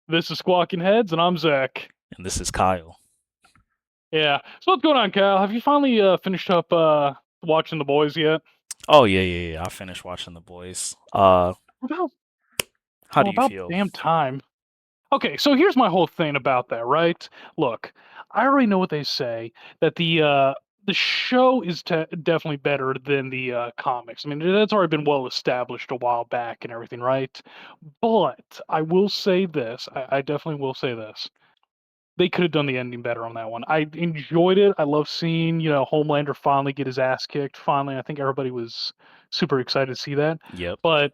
This is Squawking Heads, and I'm Zach. And this is Kyle. Yeah. So what's going on, Kyle? Have you finally finished up watching The Boys yet? Oh yeah. I finished watching The Boys. About How do you about feel? damn time. Okay, so here's my whole thing about that, right? Look, I already know what they say that the show is definitely better than the comics. I mean, that's already been well established a while back and everything, right? But I will say this. I definitely will say this. They could have done the ending better on that one. I enjoyed it. I love seeing, Homelander finally get his ass kicked. Finally, I think everybody was super excited to see that. Yep. But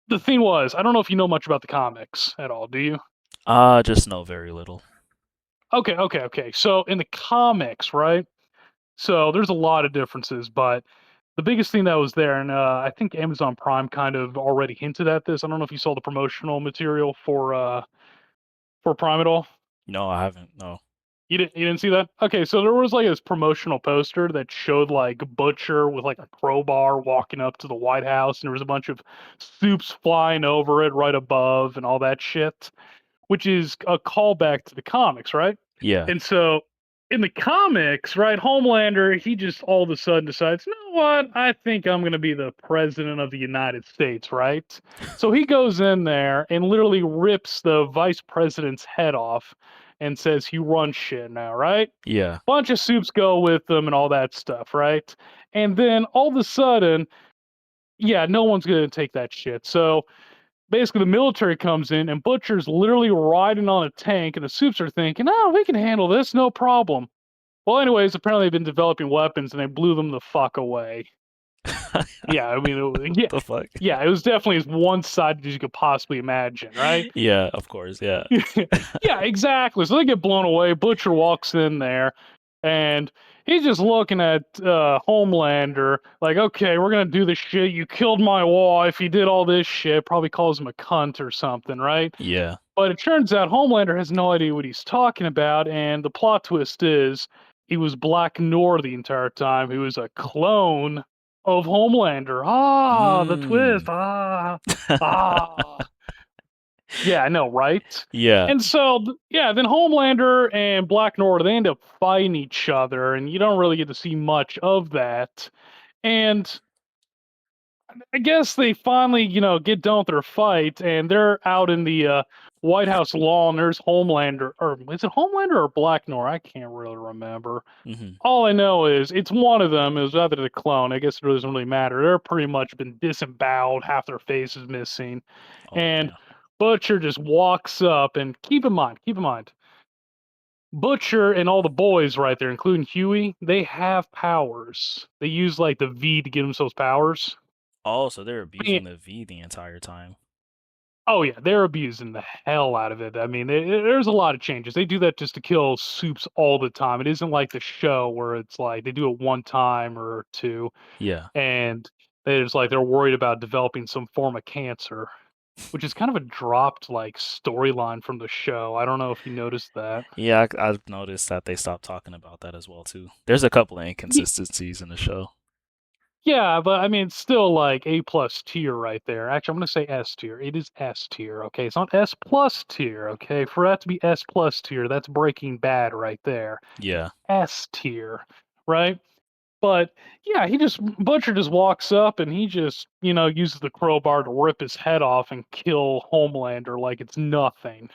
the thing was, I don't know if you know much about the comics at all, do you? Just know very little. Okay. So in the comics, right? So there's a lot of differences, but the biggest thing that was there, and I think Amazon Prime kind of already hinted at this. I don't know if you saw the promotional material for Prime at all. No, I haven't. No. You didn't see that? Okay, so there was like this promotional poster that showed like Butcher with like a crowbar walking up to the White House, and there was a bunch of soups flying over it right above and all that shit, which is a callback to the comics, right? Yeah. And so in the comics, right, Homelander, he just all of a sudden decides, you know what? I think I'm going to be the president of the United States, right? So he goes in there and literally rips the vice president's head off and says he runs shit now, right? Yeah. Bunch of soups go with them and all that stuff, right? And then all of a sudden, yeah, no one's going to take that shit. So basically the military comes in and Butcher's literally riding on a tank, and the soups are thinking, oh, we can handle this, no problem. Well, anyways, apparently they've been developing weapons and they blew them the fuck away. Yeah, I mean, yeah, The fuck? yeah, it was definitely as one-sided as you could possibly imagine, right? Yeah, of course. Yeah. Yeah, exactly. So they get blown away. Butcher walks in there, and he's just looking at Homelander like, okay, we're gonna do this shit. You killed my wife. You did all this shit. Probably calls him a cunt or something, right? Yeah. But it turns out Homelander has no idea what he's talking about, and the plot twist is he was Black Noir the entire time. He was a clone of Homelander. Ah, the twist. Mm. Ah. Yeah, I know, right? Yeah. And so, yeah, then Homelander and Black Noir, they end up fighting each other, and you don't really get to see much of that. And I guess they finally, get done with their fight, and they're out in the White House lawn. There's Homelander, or is it Homelander or Black Noir? I can't really remember. Hmm. All I know is it's one of them. It was either the clone. I guess it doesn't really matter. They're pretty much been disemboweled. Half their face is missing, Oh and damn. Butcher just walks up. And keep in mind, Butcher and all the boys right there, including Huey, they have powers. They use like the V to give themselves powers. Oh, so they're I mean, abusing the V the entire time. oh yeah, they're abusing the hell out of it. I mean, there's a lot of changes. They do that just to kill soups all the time. It isn't like the show where it's like they do it one time or two, Yeah. and they're worried about developing some form of cancer, which is kind of a dropped like storyline from the show. I don't know if you noticed that. Yeah, I've noticed that they stopped talking about that as well too. There's a couple of inconsistencies in the show. Yeah, but I mean, it's still like A plus tier right there. Actually, I'm gonna say S tier. It is S tier. Okay, it's not S plus tier. Okay, for that to be S plus tier, that's Breaking Bad right there. Yeah. S tier, right? But yeah, Butcher just walks up and he just uses the crowbar to rip his head off and kill Homelander like it's nothing,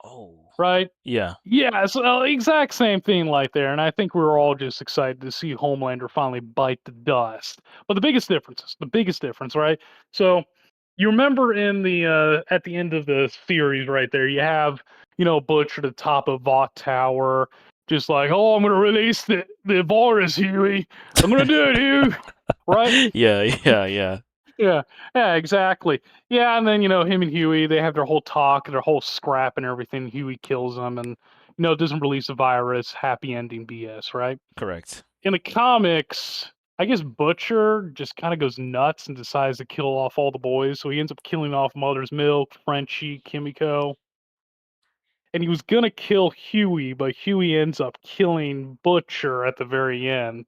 Oh. right? Yeah. Yeah, so exact same thing like there, and I think we were all just excited to see Homelander finally bite the dust. But the biggest difference, right? So you remember in the at the end of the series right there, you have Butch at the top of Vought Tower, just like, oh, I'm gonna release the virus, Huey. I'm gonna do it, Huey. Right? Yeah. Yeah, yeah, exactly. Yeah, and then him and Huey, they have their whole talk, their whole scrap and everything. Huey kills him, and doesn't release the virus. Happy ending BS, right? Correct. In the comics, I guess Butcher just kind of goes nuts and decides to kill off all the boys. So he ends up killing off Mother's Milk, Frenchie, Kimiko, and he was gonna kill Huey, but Huey ends up killing Butcher at the very end.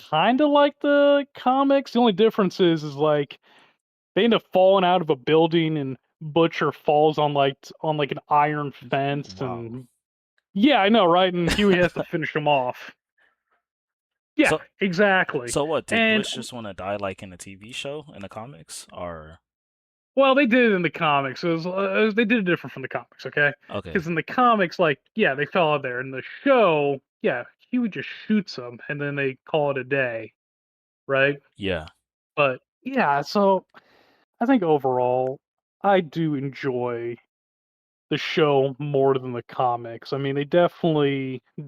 Kind of like the comics. The only difference is like they end up falling out of a building, and Butcher falls on like an iron fence, Wow. and yeah, I know, right? And Huey has to finish him off. Yeah, So exactly. so what did And Butch just want to die like in the TV show in the comics or well, they did it in the comics. They did it different from the comics, okay? okay. Because in the comics, like, yeah, they fell out there. In the show, yeah, Huey just shoots them, and then they call it a day, right? Yeah. But yeah, so I think overall, I do enjoy the show more than the comics. I mean, did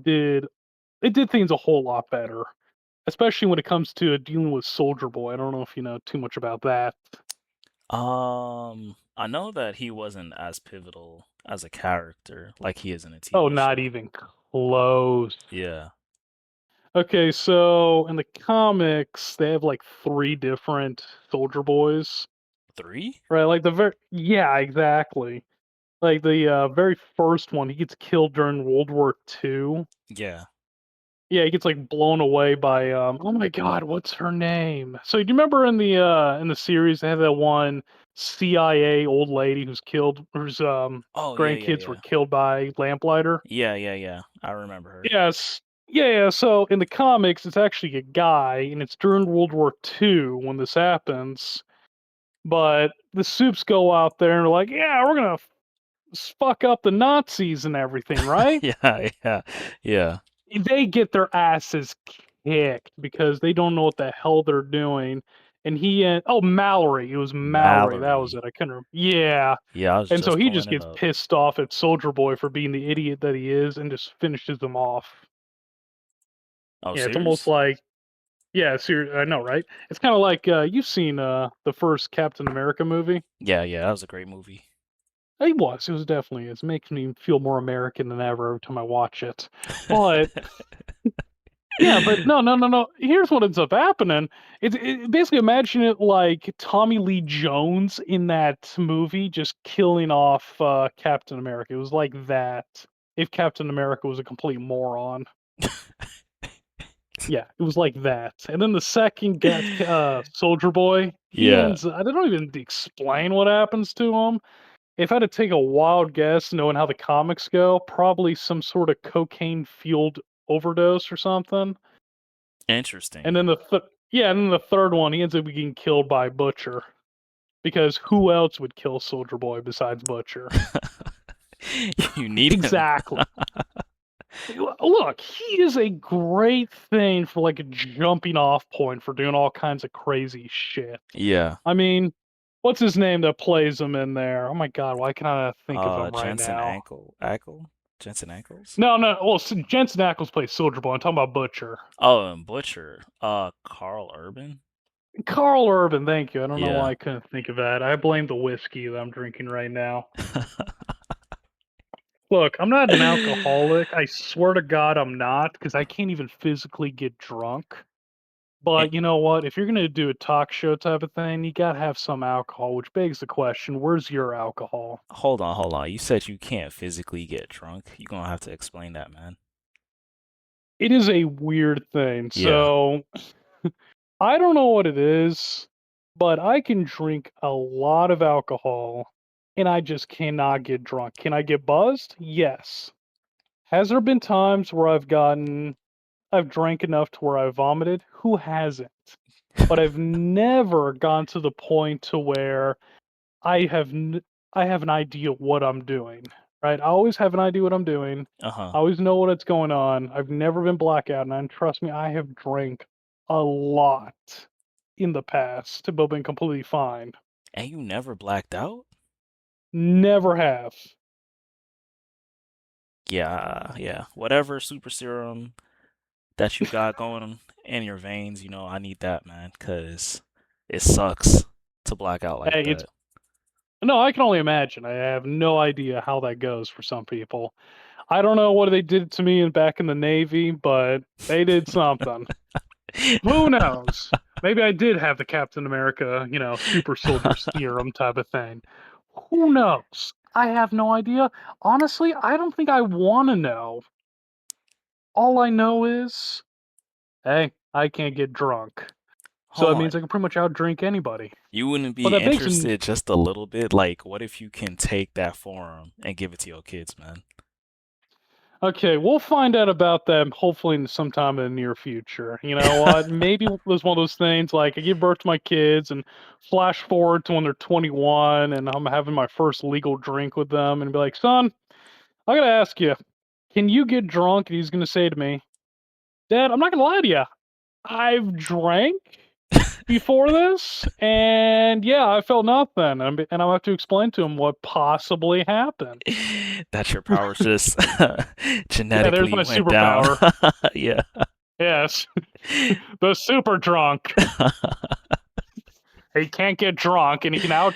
they did things a whole lot better, especially when it comes to dealing with Soldier Boy. I don't know if you know too much about that. I know that he wasn't as pivotal as a character like he is in a Oh, TV not show. even close. Yeah. Okay, so in the comics, they have like three different Soldier Boys, 3? right? Like the very yeah, exactly. Like the very first one, he gets killed during World War II. Yeah. Yeah, he gets like blown away by oh my god, what's her name? So do you remember in the series they had that one CIA old lady who's killed whose Oh, yeah, yeah, grandkids were yeah. killed by lamplighter? Yeah, yeah, yeah. I remember her. Yes. Yeah, yeah. So in the comics, it's actually a guy, and it's during World War II when this happens. But the Supes go out there and are like, "Yeah, we're gonna fuck up the Nazis and everything, right?" Yeah, yeah. Yeah. They get their asses kicked because they don't know what the hell they're doing. And oh, Mallory, it was Mallory, that was Mallory. it. I couldn't. Yeah, Yeah, I was and so just he pulling just it gets up. pissed off at Soldier Boy for being the idiot that he is, and just finishes him off. Oh, Yeah, it's almost serious? like yeah, I know, right? It's kind of like you've seen the first Captain America movie. Yeah, yeah, that was a great movie. It was definitely. It makes me feel more American than ever every time I watch it. But yeah, but no, no, no, no. Here's what ends up happening. Basically imagine it like Tommy Lee Jones in that movie just killing off Captain America. It was like that if Captain America was a complete moron. Yeah, it was like that. And then the second get Soldier Boy, Yeah. I don't even explain what happens to him. If I had to take a wild guess, knowing how the comics go, probably some sort of cocaine fueled overdose or something. Interesting. And then yeah, and then the third one, he ends up getting killed by Butcher because who else would kill Soldier Boy besides Butcher? You need him. Exactly. Look, he is a great thing for like a jumping off point for doing all kinds of crazy shit. Yeah. I mean, what's his name that plays him in there? Oh my god, why can't I think of him right Jensen now? Ackle? Jensen Ackles? No, no. Well, Jensen Ackles plays Soldier Boy. I'm talking about Butcher. Oh, and Butcher. Carl Urban? Carl Urban, thank you. I don't know why Yeah. I couldn't think of that. I blame the whiskey that I'm drinking right now. Look, I'm not an alcoholic. I swear to God, I'm not, because I can't even physically get drunk. Eh, But you know what? If you're gonna do a talk show type of thing, you gotta have some alcohol, which begs the question: where's your alcohol? Hold on, hold on. You said you can't physically get drunk. You're gonna have to explain that, man. It is a weird thing. Yeah. So I don't know what it is, but I can drink a lot of alcohol and I just cannot get drunk. Can I get buzzed? Yes. Has there been times where I've drank enough to where I vomited? Who hasn't? But I've never gone to the point to where I have n- I have an idea what I'm doing. Right? I always have an idea what I'm doing. Uh-huh. I always know what's going on. I've never been blackout, and trust me, I have drank a lot in the past, but been completely fine. And you never blacked out? Never have. Yeah, yeah. Whatever super serum that you got going in your veins, I need that, man, 'cause it sucks to black out like Hey, it's that. no, I can only imagine. I have no idea how that goes for some people. I don't know what they did to me back in the Navy, but they did something. Who knows? Maybe I did have the Captain America, super soldier serum type of thing. Who knows? I have no idea. Honestly, I don't think I want to know. All I know is, hey, I can't get drunk. So Hold that on. means I can pretty much outdrink anybody. You wouldn't But be that begs an interested just a little bit? Like, what if you can take that form and give it to your kids, man? okay, we'll find out about that hopefully in sometime in the near future. You know what? Maybe it was one of those things like I give birth to my kids and flash forward to when they're 21 and I'm having my first legal drink with them and be like, son, I gotta ask you, can you get drunk? And he's gonna say to me, Dad, I'm not gonna lie to you. I've drank before this, and yeah, I felt nothing. And I'll have to explain to him what possibly happened. That your powers just Yeah, there's genetically my went down. superpower. Yeah. Yes, the super drunk. He can't get drunk, and he can out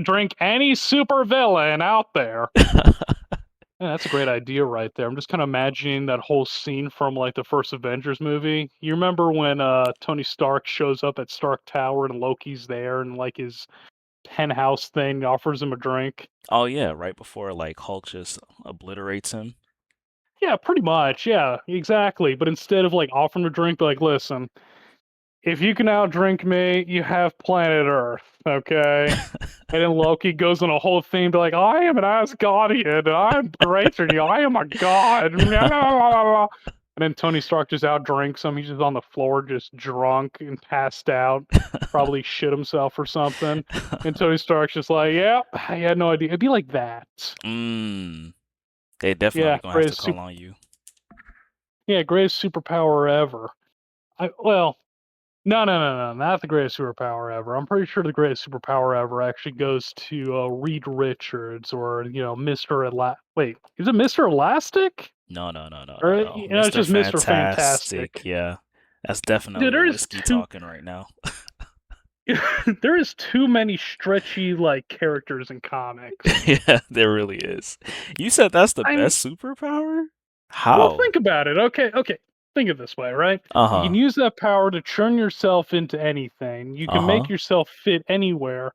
drink any super villain out there. Yeah, that's a great idea right there. I'm just kind of imagining that whole scene from like the first Avengers movie. You remember when Tony Stark shows up at Stark Tower and Loki's there and like his penthouse thing offers him a drink? Oh yeah, right before like Hulk just obliterates him. Yeah, pretty much. Yeah, exactly. But instead of like offering a drink, be like, listen, if you can outdrink me, you have planet Earth, okay? And then Loki goes on a whole theme, be like, I am an Asgardian, and I'm greater than you. I am a god. And then Tony Stark just outdrinks him. He's just on the floor, just drunk and passed out. Probably shit himself or something. And Tony Stark's just like, yeah, I had no idea. It'd be like that. Mm, they Yeah, definitely gonna have to call on you. greatest superpower ever. Well, no, not the greatest superpower ever. I'm pretty sure the greatest superpower ever actually goes to Reed Richards or Mr. Wait, is it Mr. Elastic No, no, no, no, no, or no. it's Mr. just Mr. Fantastic, Fantastic? yeah. That's Dude, definitely whiskey talking right now. there is too many stretchy like characters in comics. Yeah, there really is. You said that's the I mean, best superpower? well, How? think about it. Okay. Think of it this way, right? You can Uh-huh. use that power to turn yourself into anything. You can make Uh-huh. yourself fit anywhere.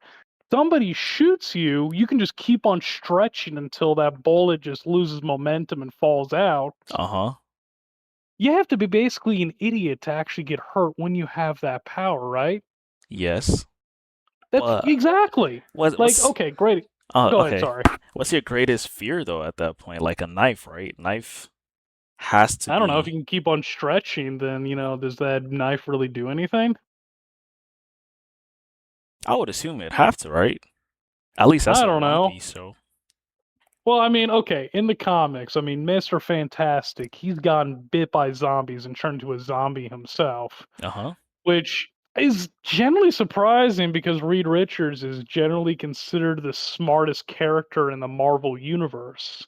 Somebody shoots you, you can just keep on stretching until that bullet just loses momentum and falls out. Uh-huh. You have to be basically an idiot to actually get hurt when you have that power, right? Yes. That's But exactly. Like, what's okay, great. Go ahead, okay. sorry. What's your greatest fear though at that point? Like a knife, right? Knife has to I don't know if be. you can keep on stretching, then, does that knife really do anything? I would assume it'd have to, right? At least that's I a don't One know. Piece show. Well, I mean, okay, in the comics, I mean, Mr. Fantastic, he's gotten bit by zombies and turned into a zombie himself, Uh-huh. which is generally surprising because Reed Richards is generally considered the smartest character in the Marvel universe.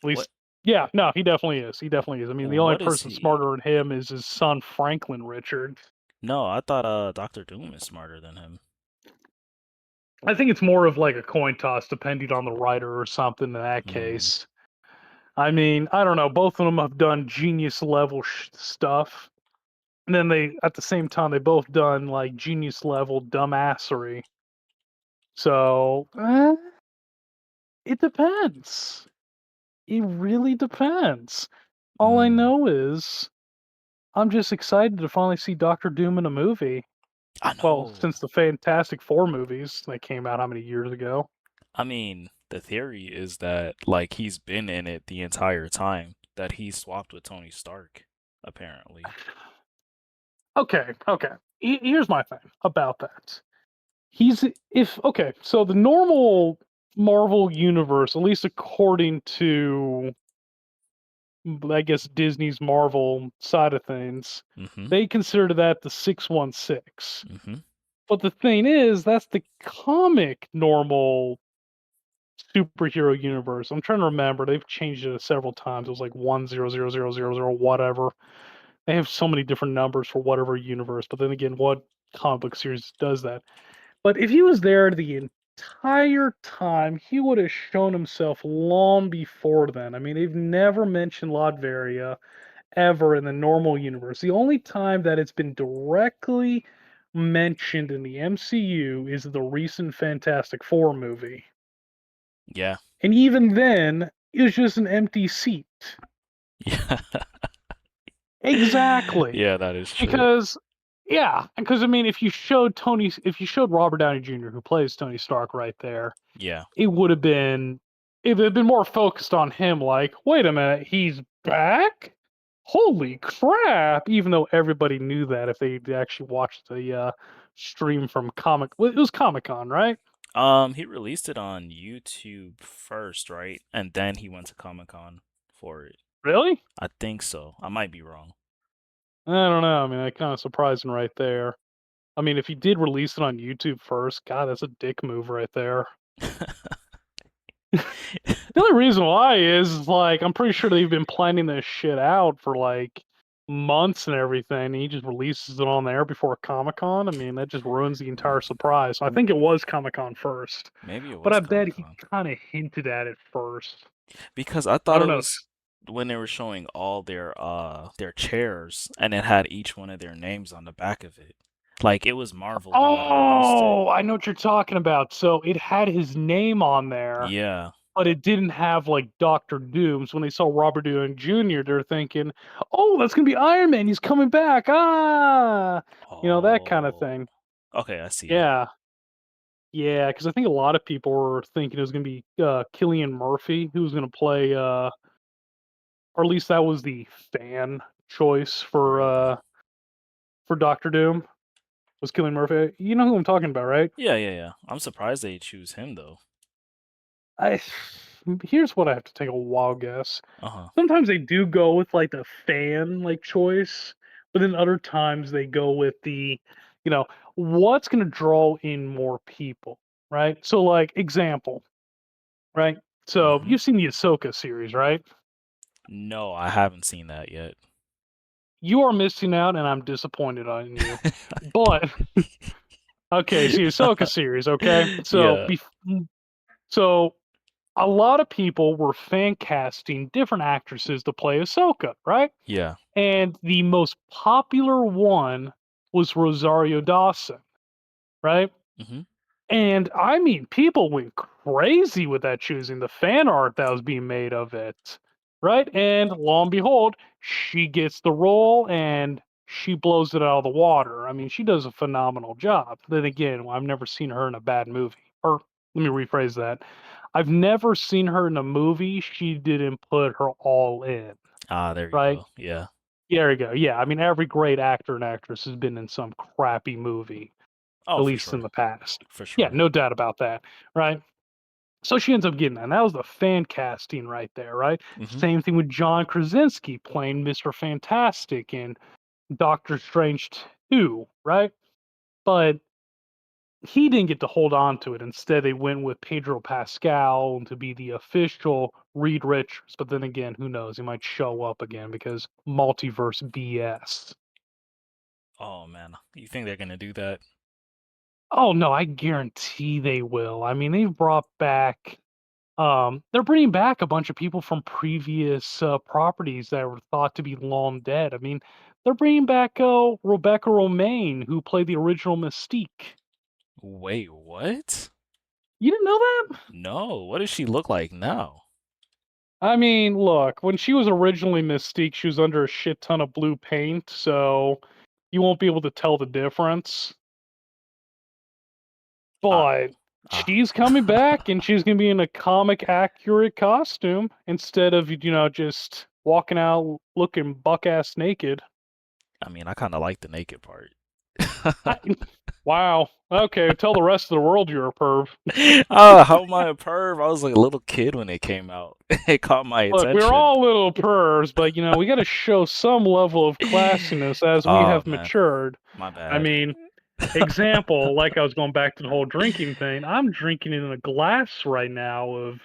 At What least, yeah, no, he definitely is. He definitely is. I mean, the only what is person he? smarter than him is his son Franklin Richards. No, I thought Doctor Doom is smarter than him. I think it's more of like a coin toss, depending on the writer or something. In that Hmm. case, I mean, I don't know. Both of them have done genius level stuff. And then at the same time, they both done like genius level dumbassery. So it depends. It really depends. All I Mm. know is I'm just excited to finally see Doctor Doom in a movie. I Well, know. since the Fantastic Four movies that came out how many years ago? I mean, the theory is that like he's been in it the entire time that he swapped with Tony Stark, apparently. Okay. Here's my thing about that. He's if okay, so the normal Marvel universe, at least according to I guess Disney's Marvel side of things, Mm-hmm. they consider that the 616. Mm-hmm. But the thing is, that's the comic normal superhero universe. I'm trying to remember. They've changed it several times. It was like 100000 whatever. They have so many different numbers for whatever universe. But then again, what comic book series does that? But if he was there the entire time, he would have shown himself long before then. I mean, they've never mentioned Latveria ever in the normal universe. The only time that it's been directly mentioned in the MCU is the recent Fantastic Four movie. Yeah. And even then, it was just an empty seat. Yeah. Exactly. Yeah, that is true. Because Yeah, because I mean, if you showed Robert Downey Jr., who plays Tony Stark, right there, Yeah. it would have been it would have been more focused on him. Like, wait a minute, he's back. Holy crap! Even though everybody knew that if they actually watched the stream from it was Comic Con, right? He released it on YouTube first, right? And then he went to Comic-Con for it. Really? I think so. I might be wrong. I don't know. I mean, that kind of surprising right there. I mean, if he did release it on YouTube first, God, that's a dick move right there. The only reason why is like I'm pretty sure they've been planning this shit out for like months and everything. And he just releases it on there before Comic Con. I mean, that just ruins the entire surprise. So I think it was Comic Con first, Maybe it but was I bet he Comic-Con. kind of hinted at it first. Because I I thought don't it know. was when they were showing all their chairs and it had each one of their names on the back of it. Like it was Marvel who had released it. Oh, I know what you're talking about. So it had his name on there, Yeah. but it didn't have like Doctor Doom's. When they saw Robert Downey Jr., they're thinking, "Oh, that's gonna be Iron Man. He's coming back." Ah, that kind of Oh. thing. Okay, I see. Yeah, yeah. Because I think a lot of people were thinking it was gonna be Killian Murphy who was gonna play, or at least that was the fan choice Really? for Doctor Doom was Killian Murphy. You know who I'm talking about, right? Yeah, yeah, yeah. I'm surprised they choose him though. I Here's what I have to take a wild guess. Uh-huh. Sometimes they do go with like the fan like choice, but then other times they go with you know, what's going to draw in more people, right? So like example, right? So Mm-hmm. you've seen the Ahsoka series, right? No, I haven't seen that yet. You are missing out, and I'm disappointed on you. But okay, so the Ahsoka series, okay? Yeah, So a lot of people were fan casting different actresses to play Ahsoka, right? yeah. And the most popular one was Rosario Dawson, right? Mm-hmm. And I mean, people went crazy with that choosing the fan art that was being made of it, right? And lo and behold, she gets the role and she blows it out of the water. I mean, she does a phenomenal job. Then again, I've never seen her in a bad movie. Or let me rephrase that. I've never seen her in a movie she didn't put her all in, Ah, there you right? go. Yeah. Yeah, there you go. Yeah, I mean, every great actor and actress has been in some crappy movie, Oh, at for least in sure. the past. For Yeah, sure. no doubt about that, right? So she ends up getting that. And that was the fan casting right there, right? Mm-hmm. Same thing with John Krasinski playing Mr. Fantastic in Doctor Strange 2, right? But he didn't get to hold on to it. Instead, they went with Pedro Pascal to be the official Reed Richards. But then again, who knows? He might show up again because multiverse BS. Oh man, you think they're gonna do that? Oh no, I guarantee they will. I mean, they've brought back they're bringing back a bunch of people from previous properties that were thought to be long dead. I mean, they're bringing back Rebecca Romaine, who played the original Mystique. Wait, what? You didn't know that? No, what does she look like now? I mean, look, when she was originally Mystique, she was under a shit ton of blue paint, so you won't be able to tell the difference. Ah, But ah. she's coming back and she's going to be in a comic accurate costume instead of, just walking out looking buck ass naked. I mean, I kind of like the naked part. I, wow. Okay, tell the rest of the world you're a perv. Ah, how am I a perv? I was like a little kid when it came out. It caught my Look, we're attention. all little pervs, but we got to show some level of classiness as we Oh have man, matured. my I bad. mean, example, like I was going back to the whole drinking thing, I'm drinking in a glass right now of,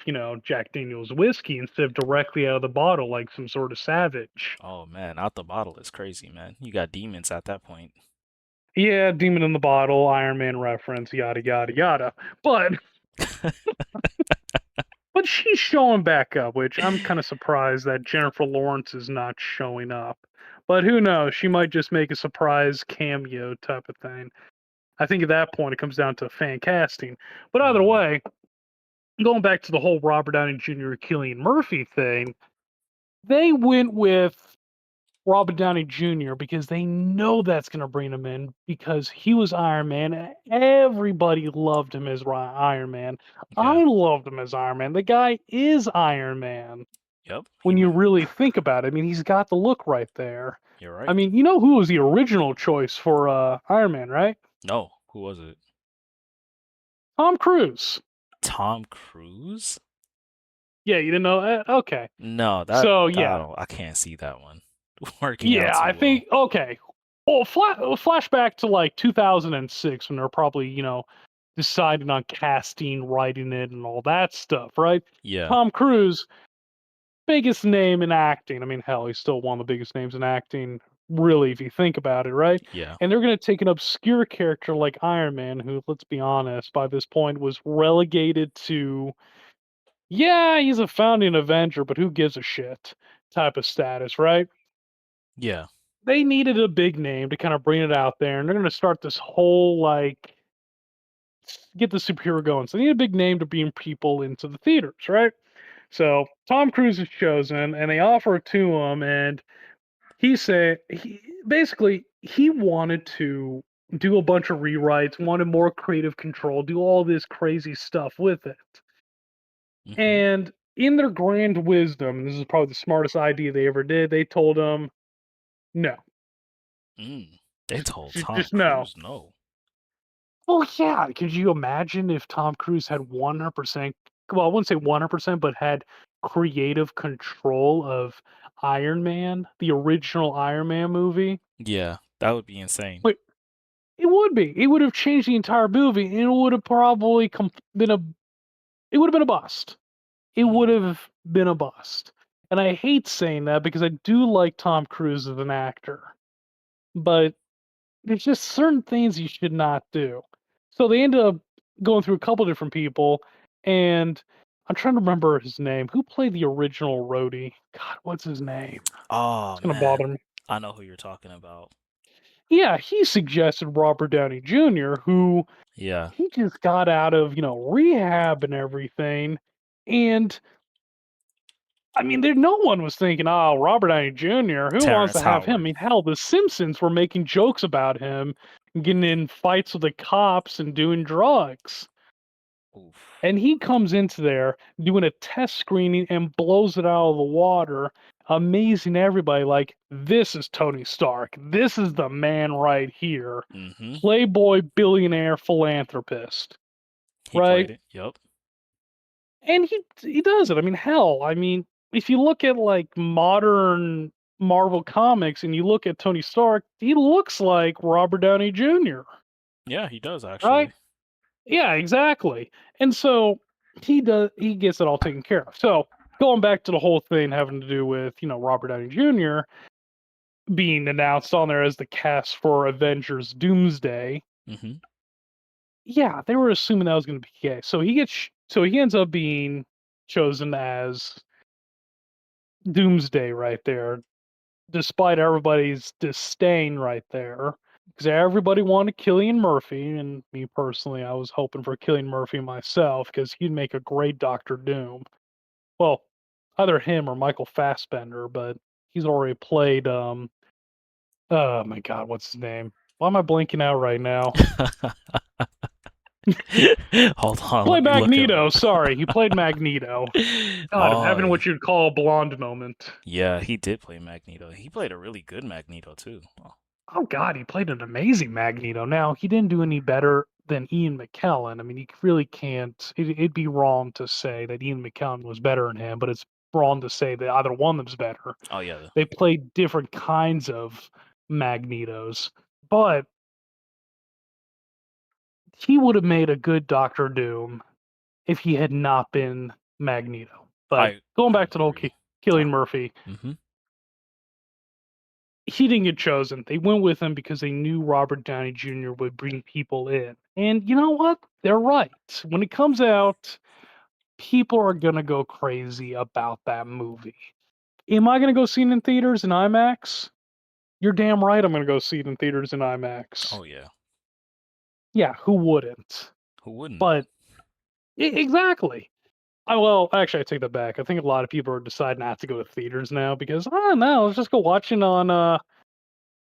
Jack Daniels whiskey instead of directly out of the bottle like some sort of savage. Oh man, out the bottle is crazy, man. You got demons at that point. Yeah, demon in the bottle, Iron Man reference, yada yada yada. But she's showing back up, which I'm kind of surprised that Jennifer Lawrence is not showing up. But who knows? She might just make a surprise cameo type of thing. I think at that point it comes down to fan casting. But either Mm, way, going back to the whole Robert Downey Jr. Killian Murphy thing, they went with Robert Downey Jr. because they know that's going to bring him in because he was Iron Man. Everybody loved him as Iron Man. Yeah. I loved him as Iron Man. The guy is Iron Man Yep. when you really think about it. I mean, he's got the look right there. You're I right. mean, you know who was the original choice for Iron Man, right? No, who was it? Tom Cruise. Tom Cruise? Yeah, you didn't know that? Okay. No, that So, I yeah. don't. I can't see that one working out Yeah, too I well. think okay. Well, flashback to like 2006 when they're probably, deciding on casting, writing it, and all that stuff, right? Yeah. Tom Cruise, biggest name in acting. I mean, hell, he's still one of the biggest names in acting, really, if you think about it, right? Yeah. And they're going to take an obscure character like Iron Man, who, let's be honest, by this point was relegated to, yeah, he's a founding Avenger, but who gives a shit type of status, right? Yeah. They needed a big name to kind of bring it out there, and they're going to start this whole like get the superhero going. So they need a big name to bring people into the theaters, right? So Tom Cruise is chosen, and they offer it to him, and he said he basically he wanted to do a bunch of rewrites, wanted more creative control, do all this crazy stuff with it. Mhm. And in their grand wisdom, and this is probably the smartest idea they ever did, they told him no, Mm. They told Tom just no. Cruise no. Well, yeah. Could you imagine if Tom Cruise had 100%, well, I wouldn't say 100%, but had creative control of Iron Man, the original Iron Man movie? Yeah, that would be insane. Wait, it would be. It would have changed the entire movie, and it would have probably been a. It would have been a bust. It would Mm. have been a bust. And I hate saying that because I do like Tom Cruise as an actor, but there's just certain things you should not do. So they ended up going through a couple different people, and I'm trying to remember his name. Who played the original Rhodey? God, what's his name? Oh It's gonna man, bother me. I know who you're talking about. Yeah, he suggested Robert Downey Jr., who Yeah, he just got out of, rehab and everything. And I mean, there no one was thinking, "Oh, Robert Downey Jr. Who wants to Terrence have him?" I Howard. mean, hell, The Simpsons were making jokes about him getting in fights with the cops and doing drugs. Oof. And he comes into there doing a test screening and blows it out of the water, amazing everybody. Like, this is Tony Stark. This is the man right here. Mhm. Playboy billionaire philanthropist, He right? played it. Yup. And he does it. I mean, hell, I mean, if you look at like modern Marvel comics and you look at Tony Stark, he looks like Robert Downey Jr., Yeah, he does right? actually. Yeah, exactly. And so he gets it all taken care of. So going back to the whole thing having to do with, Robert Downey Jr. being announced on there as the cast for Avengers Doomsday. Mhm. Yeah, they were assuming that was going to be the case. So so he ends up being chosen as Doomsday right there, despite everybody's disdain right there. Because everybody wanted Killian Murphy, and me personally, I was hoping for Killian Murphy myself because he'd make a great Doctor Doom. Well, either him or Michael Fassbender, but he's already played. Oh my God, what's his name? Why am I blanking out right now? Hold on, let Played me look him Magneto. up. Sorry, he played Magneto. God, I'm Oh, having what you'd call a blonde moment. yeah, he did play Magneto. He played a really good Magneto too. Oh, Oh God, he played an amazing Magneto. Now he didn't do any better than Ian McKellen. I mean, you really can't. It'd be wrong to say that Ian McKellen was better than him, but it's wrong to say that either one of them's better. oh yeah. They played different kinds of Magnetos, but he would have made a good Doctor Doom if he had not been Magneto. But going I back to the whole agree. Killian Uh, Murphy, mhm. he didn't get chosen. They went with him because they knew Robert Downey Jr. would bring people in. And you know what? They're right. When it comes out, people are going to go crazy about that movie. Am I going to go see it in theaters in IMAX? You're damn right I'm going to go see it in theaters in IMAX. Oh yeah. Yeah, who wouldn't? Who wouldn't? But exactly. Well, actually, I take that back. I think a lot of people are deciding not to go to theaters now because, oh no, let's just go watch it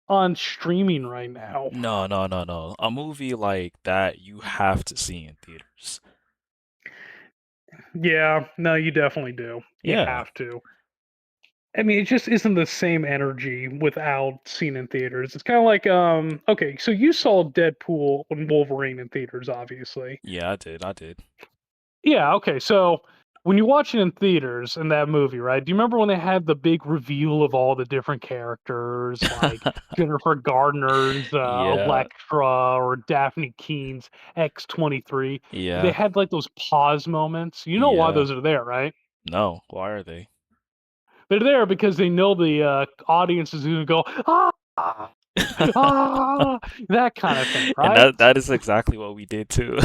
on streaming right now. No, no, no, no. A movie like that you have to see in theaters. Yeah, no, you definitely do. You Yeah, have to. I mean, it just isn't the same energy without seeing in theaters. It's kind of like, okay, so you saw Deadpool and Wolverine in theaters, obviously. yeah, I did, I did. Yeah, okay. So when you watch it in theaters in that movie, right? Do you remember when they had the big reveal of all the different characters, like Jennifer Gardner's Yeah, Elektra or Daphne Keene's X-23? They yeah, had like those pause moments. You know why yeah. those are there, right? No, why are they? They're there because they know the audience is going to go ah ah ah, that kind of thing, And right? that is exactly what we did too.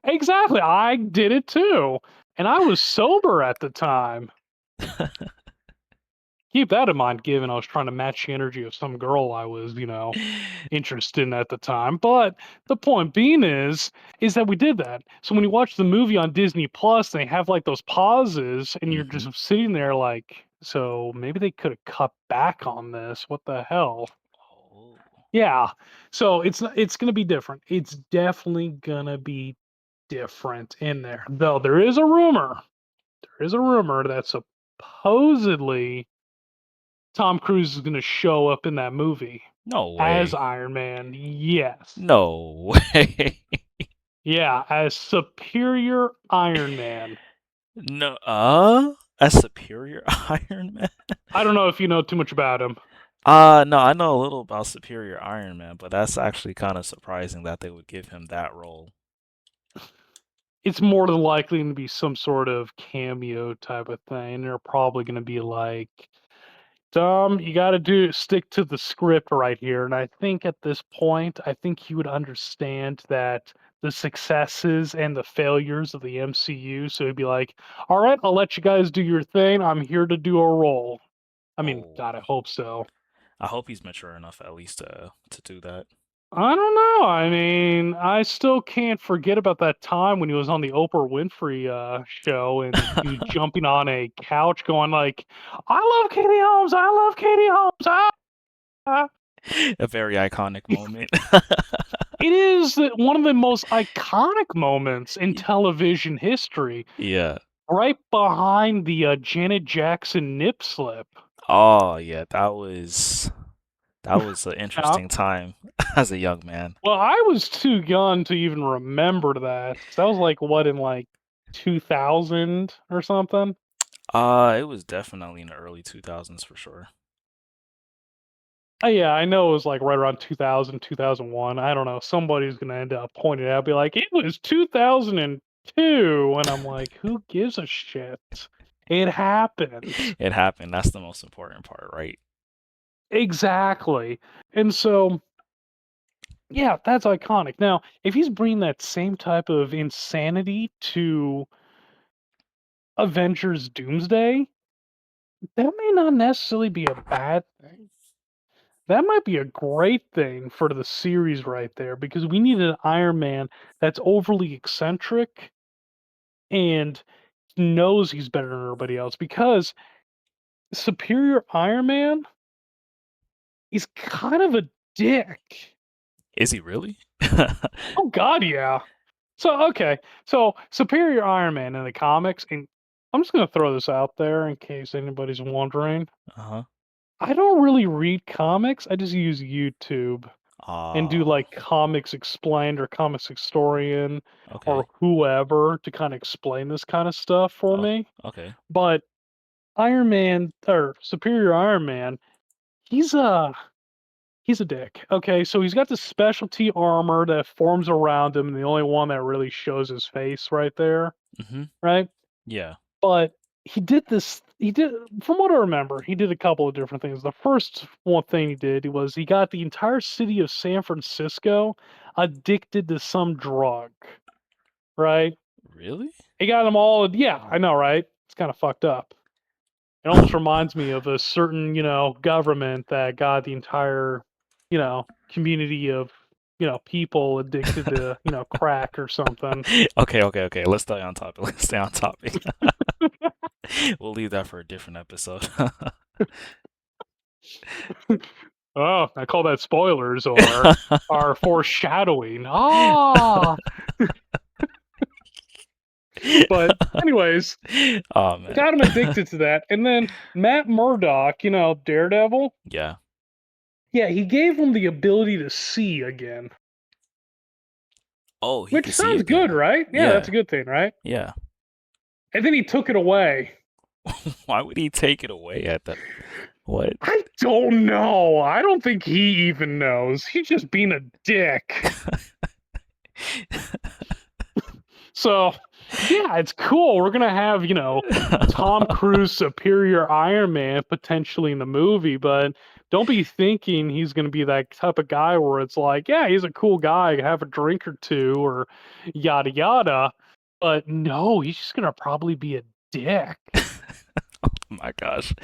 Exactly. I did it too, and I was sober at the time. Keep that in mind, given I was trying to match the energy of some girl I was, interested in at the time. But the point being is that we did that. So when you watch the movie on Disney Plus, they have like those pauses, and you're Hmm. just sitting there like, so maybe they could have cut back on this. What the hell? Oh. Yeah. So it's gonna be different. It's definitely gonna be different in there. Though there is a rumor. There is a rumor that supposedly Tom Cruise is gonna show up in that movie No as way. Iron Man. Yes. No way. Yeah, as Superior Iron Man. No, a superior Iron Man? I don't know if you know too much about him. No, I know a little about Superior Iron Man, but that's actually kind of surprising that they would give him that role. It's more than likely going to be some sort of cameo type of thing. They're probably going to be like, Tom, you got to do stick to the script right here. And I think at this point, I think he would understand that the successes and the failures of the MCU. So he'd be like, all right, I'll let you guys do your thing. I'm here to do a role. I mean, God, I Oh, hope so. I hope he's mature enough at least to do that. I don't know. I mean, I still can't forget about that time when he was on the Oprah Winfrey show and he was jumping on a couch going like, "I love Katie Holmes. I love Katie Holmes." Ah. A very iconic moment. It is one of the most iconic moments in Y- television history, Yeah. right behind the Janet Jackson nip slip. Oh, yeah, that was an Yeah. interesting time as a young man. Well, I was too young to even remember that. 'Cause that was like what in like 2000 or something. It was definitely in the early 2000s for sure. Yeah, I know it was like right around 2000, 2001. I don't know. Somebody's gonna end up pointing it out, be like, it was 2002, and I'm like, who gives a shit? It happened. It happened. That's the most important part, right? Exactly. And so, yeah, that's iconic. Now, if he's bringing that same type of insanity to Avengers Doomsday, that may not necessarily be a bad thing. That might be a great thing for the series right there because we need an Iron Man that's overly eccentric and knows he's better than everybody else because Superior Iron Man is kind of a dick. Is he really? Oh god, yeah. So okay, so Superior Iron Man in the comics, and I'm just gonna throw this out there in case anybody's wondering. Uh-huh. I don't really read comics. I just use YouTube and do Ah, like comics explained or comics historian or okay. whoever to kind of explain this kind of stuff for Oh, me. okay. But Iron Man or Superior Iron Man, he's a he's a dick. Okay, so he's got this specialty armor that forms around him, and the only one that really shows his face right there, Mm-hmm. right? Yeah. But he did from what I remember, he did a couple of different things. The first one thing he did was he got the entire city of San Francisco addicted to some drug, right? Really? He got them all, yeah, I know, right? It's kind of fucked up. It almost reminds me of a certain, government that got the entire, community of people addicted to crack or something. Okay, okay, okay. Let's stay on topic. Let's stay on topic. We'll leave that for a different episode. Oh, I call that spoilers or foreshadowing. Ah, but anyways, Oh man. got him addicted to that, and then Matt Murdock, Daredevil. Yeah. Yeah, he gave him the ability to see again, Oh, he which could see sounds good, again. right? Yeah, that's Yeah. a good thing, right? Yeah. And then he took it away. Why would he take it away at that? What? I don't know. I don't think he even knows. He's just being a dick. So, yeah, it's cool. We're gonna have, Tom Cruise superior Iron Man potentially in the movie, but don't be thinking he's gonna be that type of guy where it's like, yeah, he's a cool guy, have a drink or two, or yada yada. But no, he's just gonna probably be a dick. Oh my gosh.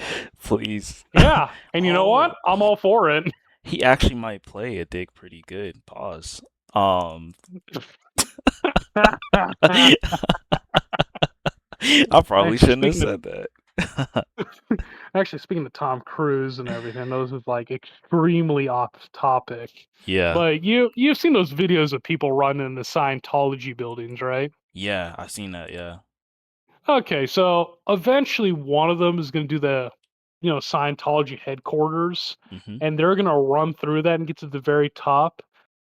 Please. Yeah, and you know what? Oh, I'm all for it. he actually might play a dick pretty good. Pause. Um, I probably Actually, shouldn't have speaking of said that. Actually, speaking of Tom Cruise and everything, those is like extremely off topic. Yeah. But you've seen those videos of people running the Scientology buildings, right? Yeah, I've seen that, yeah. Okay, so eventually one of them is going to do the, Scientology headquarters, Hmm. and they're going to run through that and get to the very top,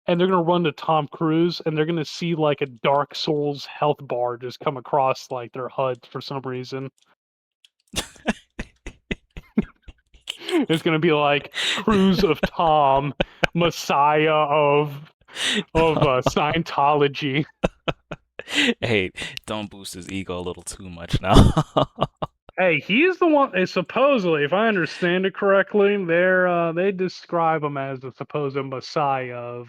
and they're going to run to Tom Cruise, and they're going to see like a Dark Souls health bar just come across like their HUD for some reason. It's gonna be like Cruise of Tom, Messiah of Scientology. Hey, don't boost his ego a little too much now. Hey, he's the one. Supposedly, if I understand it correctly, they describe him as the supposed Messiah of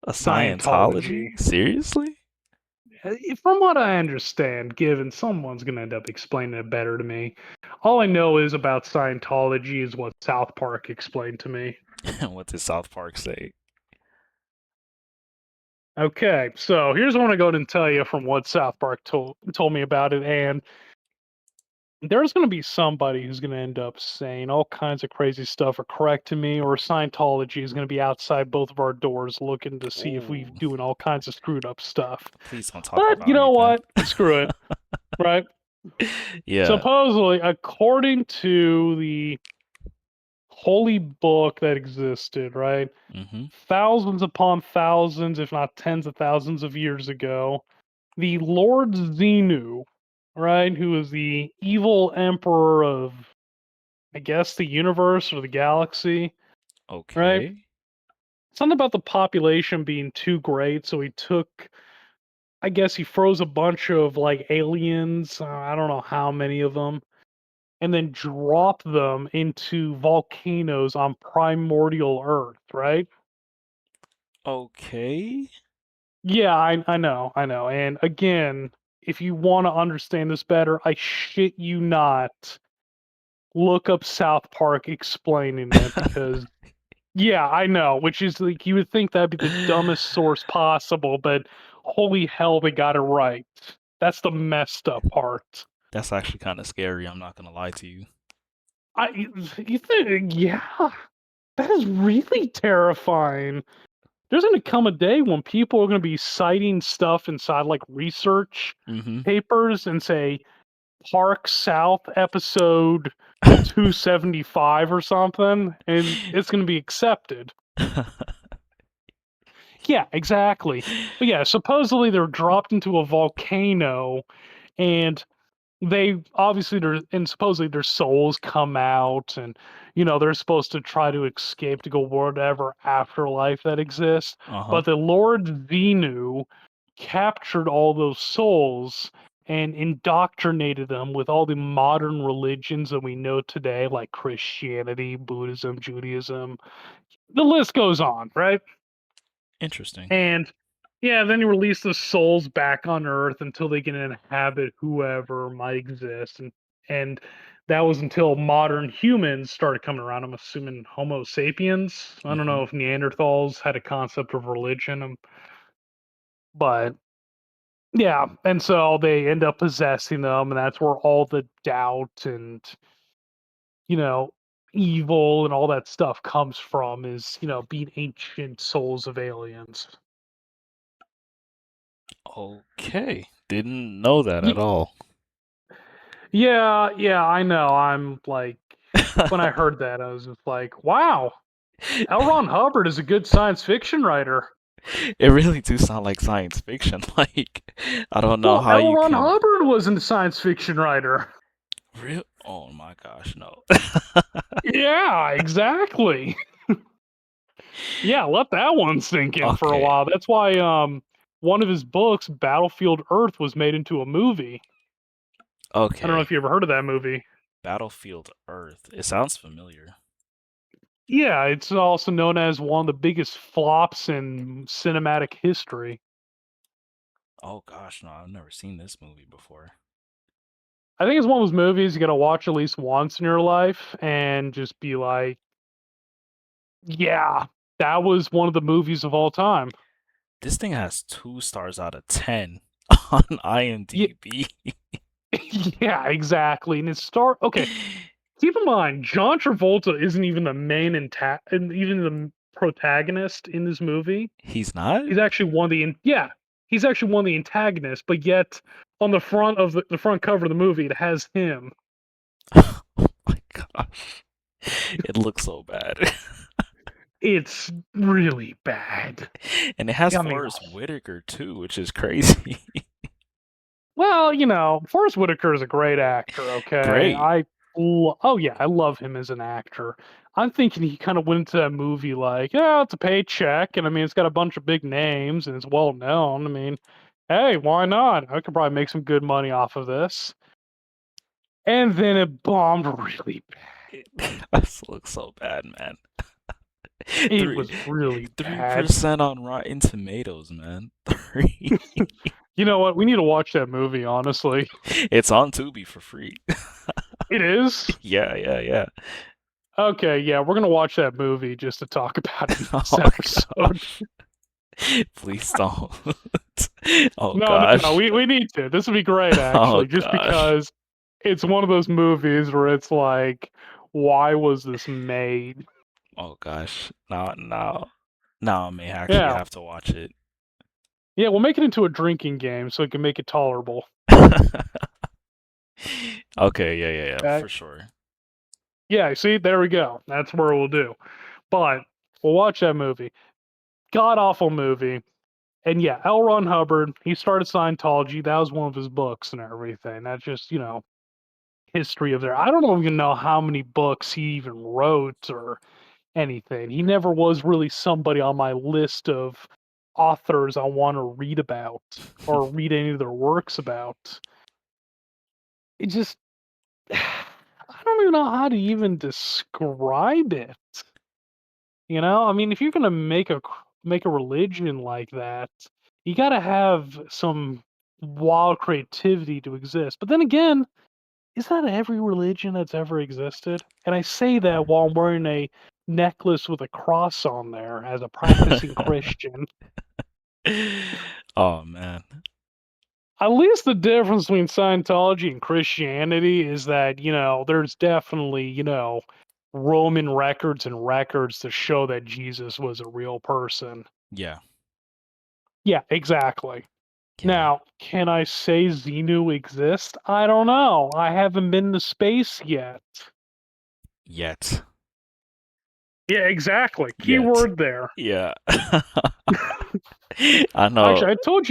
A Scientology. Scientology? Seriously? From what I understand, given someone's gonna end up explaining it better to me, all I know is about Scientology is what South Park explained to me. What did South Park say? Okay, so here's what I'm gonna go ahead and tell you from what South Park told me about it, and there's gonna be somebody who's gonna end up saying all kinds of crazy stuff or correcting me, or Scientology is gonna be outside both of our doors looking to see if we're Ooh, doing all kinds of screwed up stuff. please don't talk But you about know me then. what? Screw it, right? Yeah. Supposedly, according to the holy book that existed, right? Hmm. Thousands upon thousands, if not tens of thousands of years ago, the Lord Xenu, right, who is the evil emperor of, I guess, the universe or the galaxy, right? Okay. Something about the population being too great, so he took, I guess, he froze a bunch of like aliens, I don't know how many of them, and then dropped them into volcanoes on primordial Earth, right? Okay. Yeah, I know. And again, if you want to understand this better, I shit you not, look up South Park explaining it because yeah, I know, which is like you would think that'd be the dumbest source possible, but holy hell, they got it right. That's the messed up part. That's actually kind of scary, I'm not gonna lie to you. You think, yeah, that is really terrifying. There's gonna come a day when people are gonna be citing stuff inside like research Hmm. papers and say Park South episode 275 or something, and it's gonna be accepted. Yeah, exactly. But yeah, supposedly they're dropped into a volcano, and they obviously and supposedly their souls come out, and they're supposed to try to escape to go whatever afterlife that exists. Uh-huh. But the Lord Xenu captured all those souls and indoctrinated them with all the modern religions that we know today, like Christianity, Buddhism, Judaism. The list goes on, right? Interesting. And yeah, then you release the souls back on Earth until they can inhabit whoever might exist. And and that was until modern humans started coming around. I'm assuming Homo sapiens. I don't Hmm. know if Neanderthals had a concept of religion, but yeah, and so they end up possessing them, and that's where all the doubt and you know evil and all that stuff comes from. Is being ancient souls of aliens. Okay. Didn't know that at Ye- all. Yeah, yeah, I know. I'm like, when I heard that, I was just like, wow, L. Ron Hubbard is a good science fiction writer. It really do sound like science fiction. Like, I don't know Well, how L. you Ron can Hubbard was a science fiction writer. real. Oh my gosh, no. Yeah, exactly. Yeah, let that one sink in for a Okay, while. That's why one of his books, Battlefield Earth, was made into a movie. I don't know okay. if you ever heard of that movie. Battlefield Earth. It sounds familiar. Yeah, it's also known as one of the biggest flops in cinematic history. Oh gosh, no, I've never seen this movie before. I think it's one of those movies you gotta watch at least once in your life and just be like, yeah, that was one of the movies of all time. This thing has 2 stars out of 10 on Yeah, IMDb. yeah, exactly. And it's okay. Keep in mind, John Travolta isn't even the main and even the protagonist in this movie. He's not? He's actually one of the he's actually one of the antagonists, but yet on the front of the front cover of the movie, it has him. Oh my gosh. It looks so bad. It's really bad. And it has I mean, Forrest Whitaker too, which is crazy. well, Forrest Whitaker is a great actor. Okay, Great. oh yeah, I love him as an actor. I'm thinking he kind of went into that movie like, yeah, it's a paycheck, and I mean, it's got a bunch of big names and it's well known. I mean, hey, why not? I could probably make some good money off of this. And then it bombed really bad. It, this looks so bad, man. It Three was really three bad. percent on Rotten Tomatoes, man. Three. You know what? We need to watch that movie, honestly. It's on Tubi for free. It is? Yeah, yeah, yeah. Okay, yeah, we're gonna watch that movie just to talk about it in Oh this episode. gosh. Please don't. Oh No, no, no, gosh. we need to. This would be great, Oh actually, just gosh. because it's one of those movies where it's like, why was this made? Oh gosh. Now I may actually Yeah. have to watch it. Yeah, we'll make it into a drinking game so we can make it tolerable. Okay, yeah, yeah, yeah, Okay? for sure. Yeah, see, there we go. That's where we'll do. But we'll watch that movie. God awful movie. And yeah, L. Ron Hubbard, he started Scientology. That was one of his books and everything. That's just, history of there. I don't even know how many books he even wrote or anything. He never was really somebody on my list of authors I want to read about or read any of their works about. It just, I don't even know how to even describe it. I mean, if you're gonna make a religion like that, you got to have some wild creativity to exist. But then again, is that every religion that's ever existed? And I say that while I'm wearing a necklace with a cross on there as a practicing Christian. Oh man. At least the difference between Scientology and Christianity is that, there's definitely, Roman records and records to show that Jesus was a real person. Yeah, Yeah, exactly. yeah. Now, can I say Xenu exists? I don't know. I haven't been to space yet. Yet. Yeah, exactly. Yet. Keyword there. Yeah. I know Actually, I told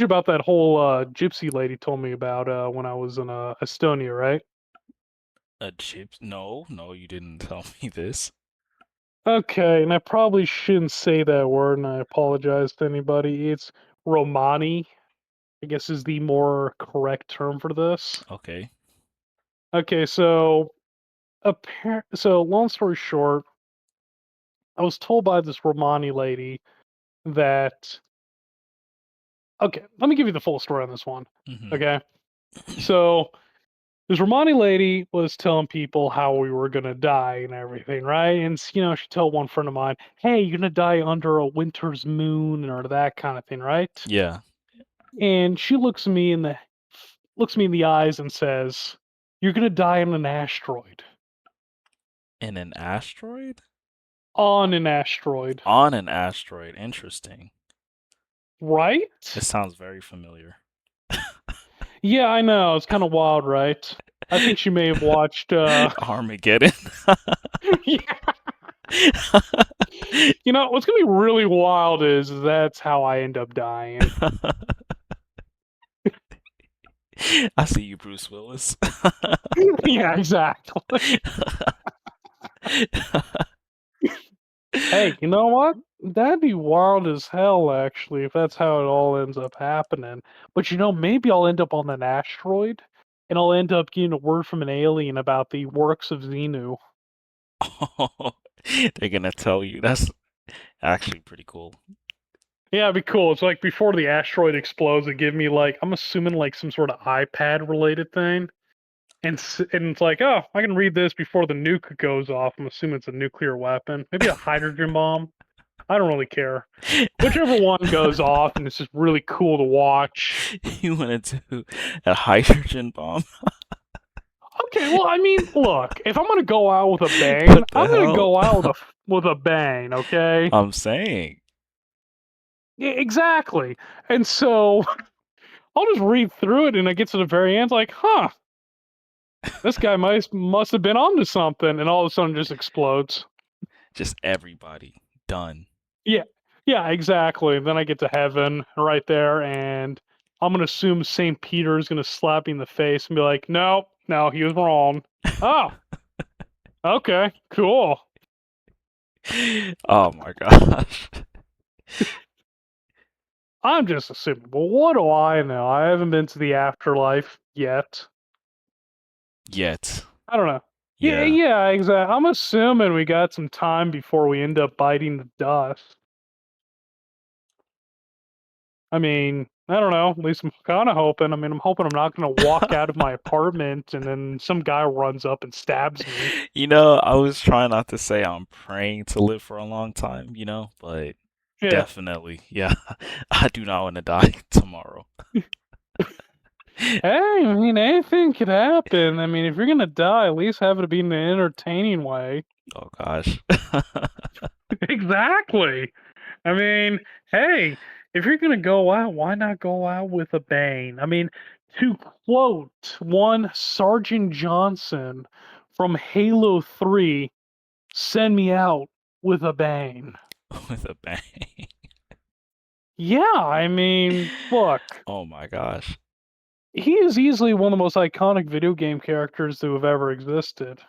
you about that whole gypsy lady told me about when I was in Estonia, right? a chip. No, no, you didn't tell me this. Okay, and I probably shouldn't say that word, and I apologize to anybody. It's Romani, I guess is the more correct term for this. Okay. Okay, so long story short, I was told by this Romani lady that okay, let me give you the full story on this one. Hmm. Okay. So This Romani lady was telling people how we were gonna die and everything, right? And she told one friend of mine, "Hey, you're gonna die under a winter's moon," or that kind of thing, right? Yeah. And she looks me in the eyes and says, "You're gonna die on an asteroid." In an asteroid? On an asteroid, On an asteroid. Interesting. right? It sounds very familiar. Yeah, I know. It's kind of wild, right? I think she may have watched. Armageddon. Yeah. What's gonna be really wild is that's how I end up dying. I see you, Bruce Willis. Yeah, exactly. Hey, you know what? That'd be wild as hell, actually, if that's how it all ends up happening. But maybe I'll end up on an asteroid, and I'll end up getting a word from an alien about the works of Xenu. Oh, they're gonna tell you. That's actually pretty cool. Yeah, it'd be cool. It's like before the asteroid explodes, they give me like I'm assuming like some sort of iPad related thing, and it's like, oh, I can read this before the nuke goes off. I'm assuming it's a nuclear weapon, maybe a hydrogen bomb. I don't really care. Whichever one goes off, and it's just really cool to watch. You wanna do a hydrogen bomb? Okay, well, I mean, look, if I'm gonna go out with a bang, What the I'm gonna hell? go out with a bang. Okay, I'm saying. yeah, exactly. And so I'll just read through it, and I get to the very end, like, huh, this guy must have been onto something, and all of a sudden just explodes. Just everybody. Done. Yeah, yeah, exactly. Then I get to heaven right there, and I'm gonna assume Saint Peter is gonna slap me in the face and be like, "No, no, he was wrong." Oh, okay, cool. Oh my gosh. I'm just assuming. But what do I know? I haven't been to the afterlife yet. Yet. I don't know. Yeah, Yeah. yeah, exactly. I'm assuming we got some time before we end up biting the dust. I mean, I don't know. At least I'm kind of hoping. I mean, I'm hoping I'm not going to walk out of my apartment and then some guy runs up and stabs me. I was trying not to say I'm praying to live for a long time, but Yeah. definitely, yeah. I do not want to die tomorrow. Hey, I mean, anything could happen. I mean, if you're going to die, at least have it be in an entertaining way. Oh gosh. Exactly. I mean, hey, if you're gonna go out, why not go out with a bang? I mean, to quote one Sergeant Johnson from Halo 3, send me out with a bang. With a bang. Yeah, I mean, look, Oh my gosh. he is easily one of the most iconic video game characters to have ever existed.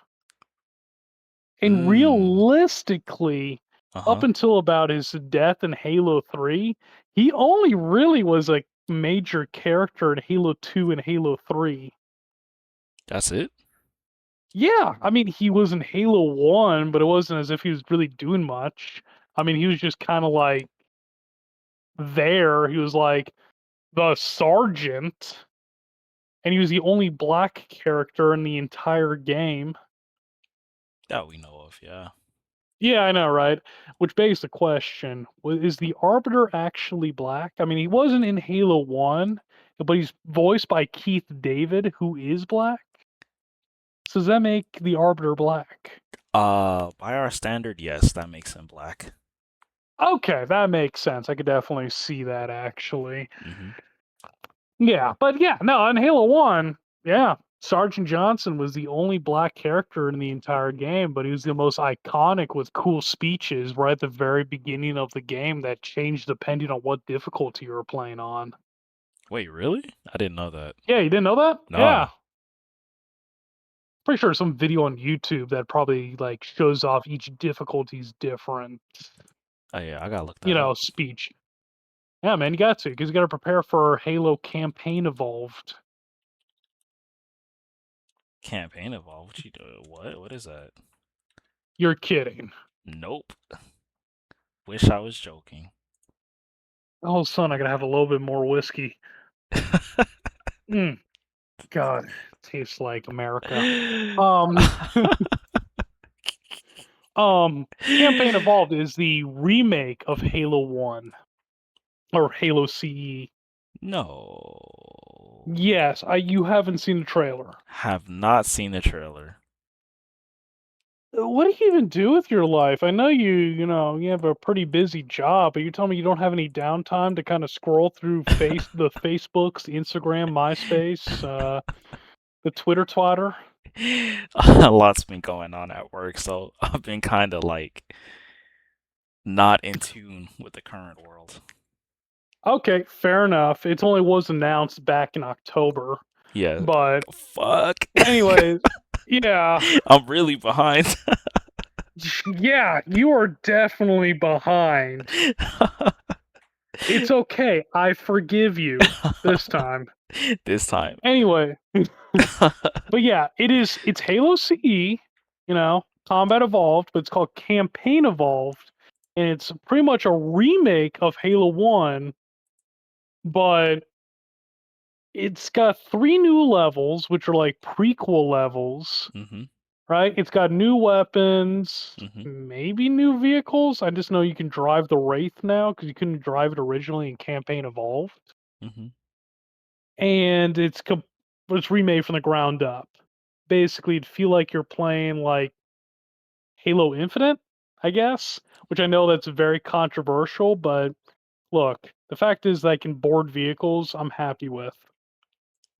And Mm. realistically, up Uh-huh. until about his death in Halo 3, he only really was a major character in Halo 2 and Halo 3. That's it? Yeah, I mean, he was in Halo 1, but it wasn't as if he was really doing much. I mean, he was just kind of like there. He was like the sergeant, and he was the only black character in the entire game. That we know of, yeah. Yeah, I know, right? Which begs the question, is the Arbiter actually black? I mean, he wasn't in Halo 1, but he's voiced by Keith David, who is black. So does that make the Arbiter black? By our standard, yes, that makes him black. Okay, that makes sense. I could definitely see that actually. Mm-hmm. Yeah, but yeah, no, in Halo 1, yeah, Sergeant Johnson was the only black character in the entire game, but he was the most iconic with cool speeches right at the very beginning of the game that changed depending on what difficulty you were playing on. Wait, really? I didn't know that. Yeah, you didn't know that? Nah. Yeah. Pretty sure some video on YouTube that probably like shows off each difficulty's different, Oh yeah, I gotta look that up. speech. Yeah, man, you got to, because you got to prepare for Halo campaign evolved. Campaign evolve. What you do? What? What is that? You're kidding. Nope. Wish I was joking. Oh, son, I gotta have a little bit more whiskey. Mm, God. Tastes like America. Um, Campaign Evolved is the remake of Halo 1 or Halo CE. No. Yes, you haven't seen the trailer. Have not seen the trailer. What do you even do with your life? I know you have a pretty busy job, but you're telling me you don't have any downtime to kind of scroll through the Facebooks, the Instagram, MySpace, the Twitter twatter. A lot's been going on at work, so I've been kind of like not in tune with the current world. Okay, fair enough. It only was announced back in October, Yeah. but Fuck. anyways, yeah, I'm really behind. yeah, you are definitely behind. It's okay. I forgive you this time. This time. Anyway, but yeah, it's Halo CE, Combat Evolved, but it's called Campaign Evolved, and it's pretty much a remake of Halo 1, but it's got 3 new levels, which are like prequel levels, Mm-hmm. right? It's got new weapons, Mm-hmm. maybe new vehicles. I just know you can drive the Wraith now because you couldn't drive it originally in Campaign Evolved. Mm-hmm. And it's remade from the ground up. Basically, it'd feel like you're playing like Halo Infinite, I guess, which I know that's very controversial, but look, the fact is that I can board vehicles, I'm happy with.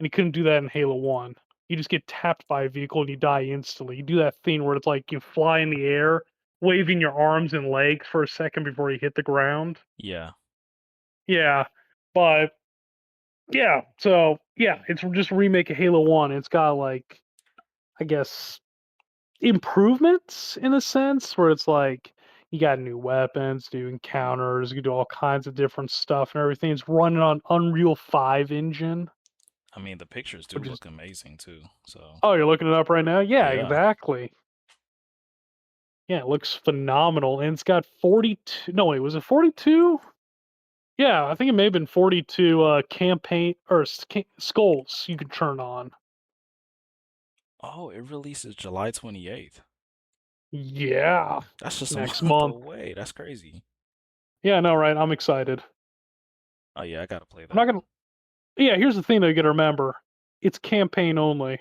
And you couldn't do that in Halo 1. You just get tapped by a vehicle and you die instantly. You do that thing where it's like you fly in the air, waving your arms and legs for a second before you hit the ground. Yeah. Yeah. But yeah, so yeah, it's just a remake of Halo 1. It's got like, I guess, improvements in a sense where it's like you got new weapons, new encounters, you can do all kinds of different stuff and everything. It's running on Unreal 5 engine, I mean, the pictures do which is look amazing too. So, oh, you're looking it up right now? Yeah, yeah. exactly. Yeah, it looks phenomenal. And it's got 42 no wait, was it 42? Yeah, I think it may have been 42 campaign or skulls you could turn on. Oh, it releases July 28th. Yeah, That's just a next month month. away. That's crazy. Yeah, no, right. I'm excited. Oh yeah, I gotta play I'm not that. gonna Yeah, here's the thing that you gotta remember. It's campaign only.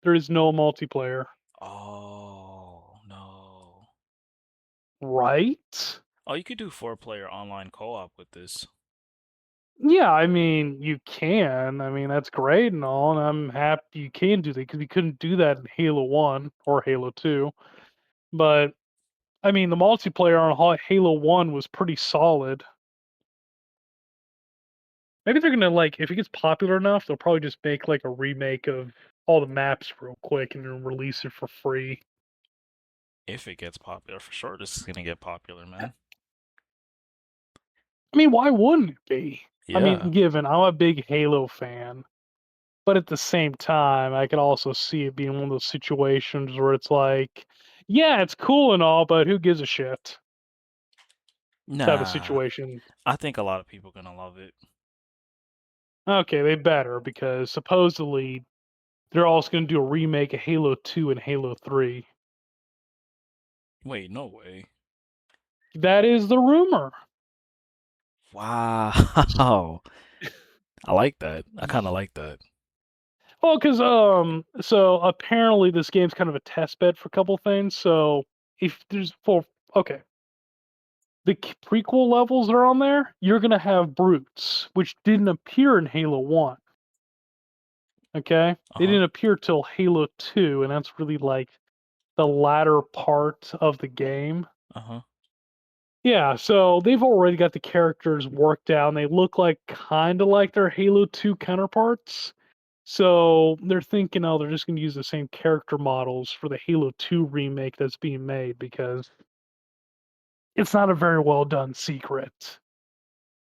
There is no multiplayer. Oh no. Right? Oh, you could do four-player online co-op with this. Yeah, I mean, you can. I mean, that's great and all, and I'm happy you can do that because you couldn't do that in Halo 1 or Halo 2. But I mean, the multiplayer on Halo 1 was pretty solid. Maybe they're gonna like if it gets popular enough, they'll probably just make like a remake of all the maps real quick and then release it for free. If it gets popular, for sure, this is gonna get popular, man. I mean, why wouldn't it be? I Yeah. mean, given I'm a big Halo fan, but at the same time, I could also see it being one of those situations where it's like, yeah, it's cool and all, but who gives a shit type of Nah. situation. I think a lot of people gonna love it. Okay, they better because supposedly they're also going to do a remake of Halo 2 and Halo 3. Wait, no way. That is the rumor. Wow. I like that. I kind of like that. Well, because so apparently this game's kind of a test bed for a couple things. So if there's for okay, the prequel levels that are on there, you're gonna have brutes, which didn't appear in Halo 1. Okay, they Uh-huh. didn't appear till Halo 2, and that's really like the latter part of the game. Uh-huh. Yeah, so they've already got the characters worked out. And they look like kind of like their Halo 2 counterparts. So they're thinking, oh, they're just going to use the same character models for the Halo 2 remake that's being made because it's not a very well done secret.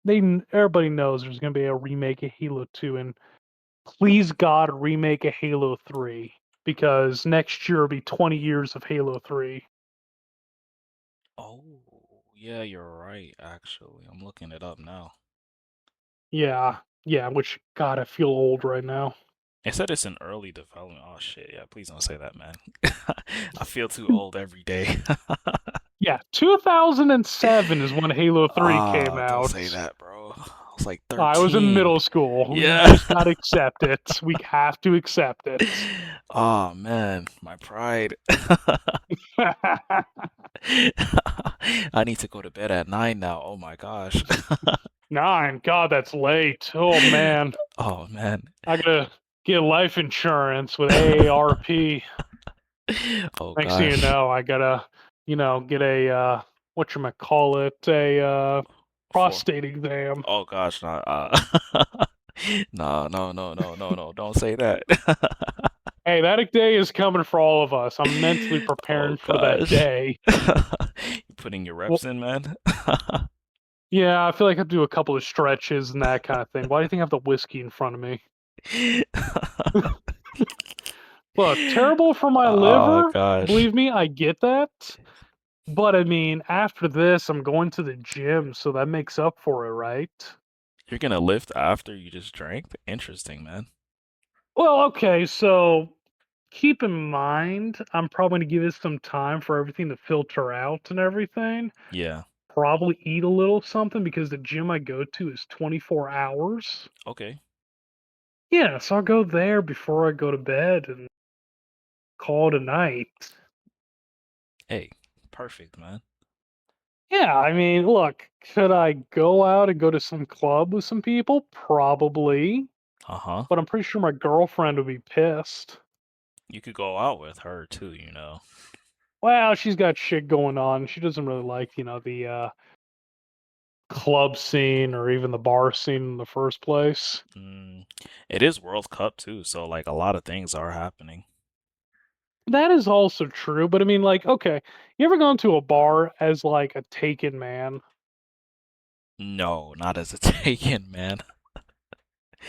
Everybody knows there's going to be a remake of Halo 2, and please God, remake a Halo 3 because next year will be 20 years of Halo 3. Oh, yeah, you're right, actually. I'm looking it up now. Yeah, yeah. Which God, I feel old right now. It said it's in early development. Oh shit, yeah, please don't say that, man. I feel too old every day. Yeah, 2007 is when Halo 3 came Ah, don't out. say that, bro. I was like I was in 13. middle school. We Yeah. just gotta accept it. We have to accept it. Oh man, my pride. I need to go to bed at 9 now. Oh my gosh. 9. God, that's late. Oh man. Oh man. I gotta get life insurance with AARP. Oh Next thing you gosh. know, I gotta, get a call it, a For prostate exam. oh gosh, no, no, no, no, no, no, no, don't say that. Hey, that day is coming for all of us. I'm mentally Oh preparing for that gosh. day. You putting your Well, reps in, man? yeah, I feel like I have to do a couple of stretches and that kind of thing. Why do you think I have the whiskey in front of me? Look, terrible for my Oh liver. gosh. Believe me, I get that. But I mean, after this, I'm going to the gym, so that makes up for it, right? You're gonna lift after you just drank? Interesting, man. Well, okay, so keep in mind, I'm probably going to give it some time for everything to filter out and everything. Yeah. Probably eat a little something because the gym I go to is 24 hours. Okay. Yeah, so I'll go there before I go to bed and call it a night. Hey, perfect, man. Yeah, I mean, look, could I go out and go to some club with some people? Probably, Uh-huh. but I'm pretty sure my girlfriend would be pissed. You could go out with her too, you know. Well, she's got shit going on. She doesn't really like, the club scene or even the bar scene in the first place. Mm, it is World Cup too, so like a lot of things are happening. That is also true, but I mean, like, okay, you ever gone to a bar as like a taken man? No, not as a taken, man.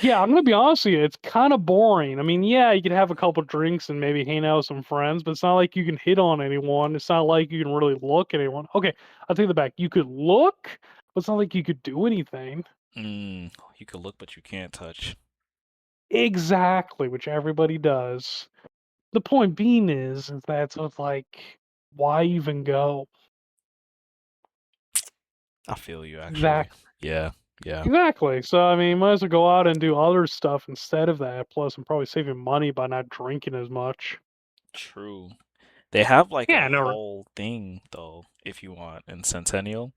Yeah, I'm gonna be honest with you, it's kind of boring. I mean, yeah, you could have a couple drinks and maybe hang out with some friends, but it's not like you can hit on anyone. It's not like you can really look at anyone. Okay, I'll take that back. You could look, but it's not like you could do anything. You can look, but you can't touch. Exactly, which everybody does. The point being is that so it's like, why even go? I feel you, actually. Exactly. Yeah, yeah, Exactly. So I mean, might as well go out and do other stuff instead of that. Plus, I'm probably saving money by not drinking as much. true. They have like a Yeah, no. whole thing though, if you want, in Centennial,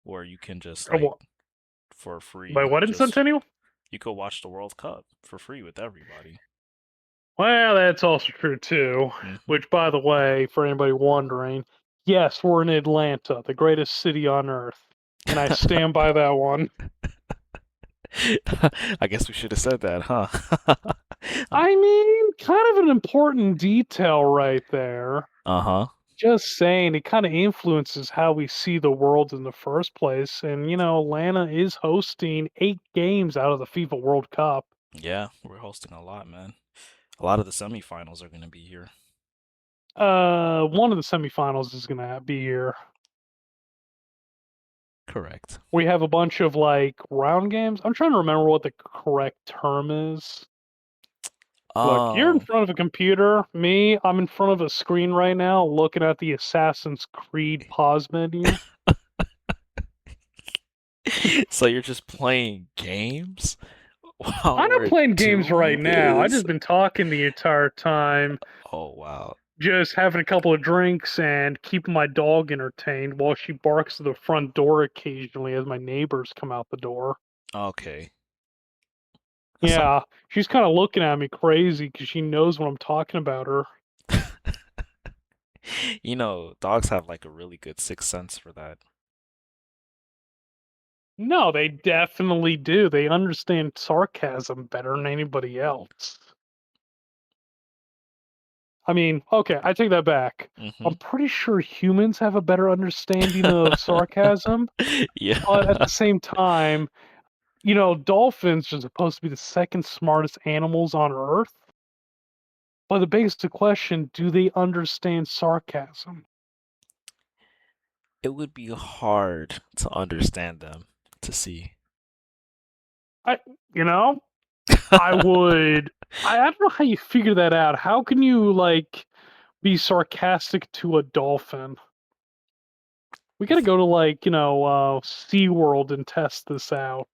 where you can just like What? for By free, what in just Centennial? you could watch the World Cup for free with everybody. Well, that's also true too. Hmm. Which, by the way, for anybody wondering, yes, we're in Atlanta, the greatest city on earth, and I stand by that one. I guess we should have said that, huh? I mean, kind of an important detail right there. Uh-huh. Just saying, it kind of influences how we see the world in the first place. And, Atlanta is hosting 8 games out of the FIFA World Cup. Yeah, we're hosting a lot, man. A lot of the semifinals are gonna be here. One of the semifinals is going to be here. Correct. We have a bunch of like round games. I'm trying to remember what the correct term is. Look, you're in Oh, front of a computer. Me, I'm in front of a screen right now looking at the Assassin's Creed pause menu. so you're just playing games while I'm not we're playing games right doing now. I this? just been talking the entire time, Oh, wow. just having a couple of drinks and keeping my dog entertained while she barks at the front door occasionally as my neighbors come out the door. Okay. That's some Yeah, she's kind of looking at me crazy because she knows what I'm talking about her. dogs have like a really good sixth sense for that. No, they definitely do. They understand sarcasm better than anybody else. I mean, okay, I take that back. Mm-hmm. I'm pretty sure humans have a better understanding of sarcasm, Yeah. but at the same time, dolphins are supposed to be the second smartest animals on Earth. But it begs the question, do they understand sarcasm? It would be hard to understand them, to see. I, you know, I would. I don't know how you figure that out. How can you like be sarcastic to a dolphin? We gotta go to like, SeaWorld and test this out.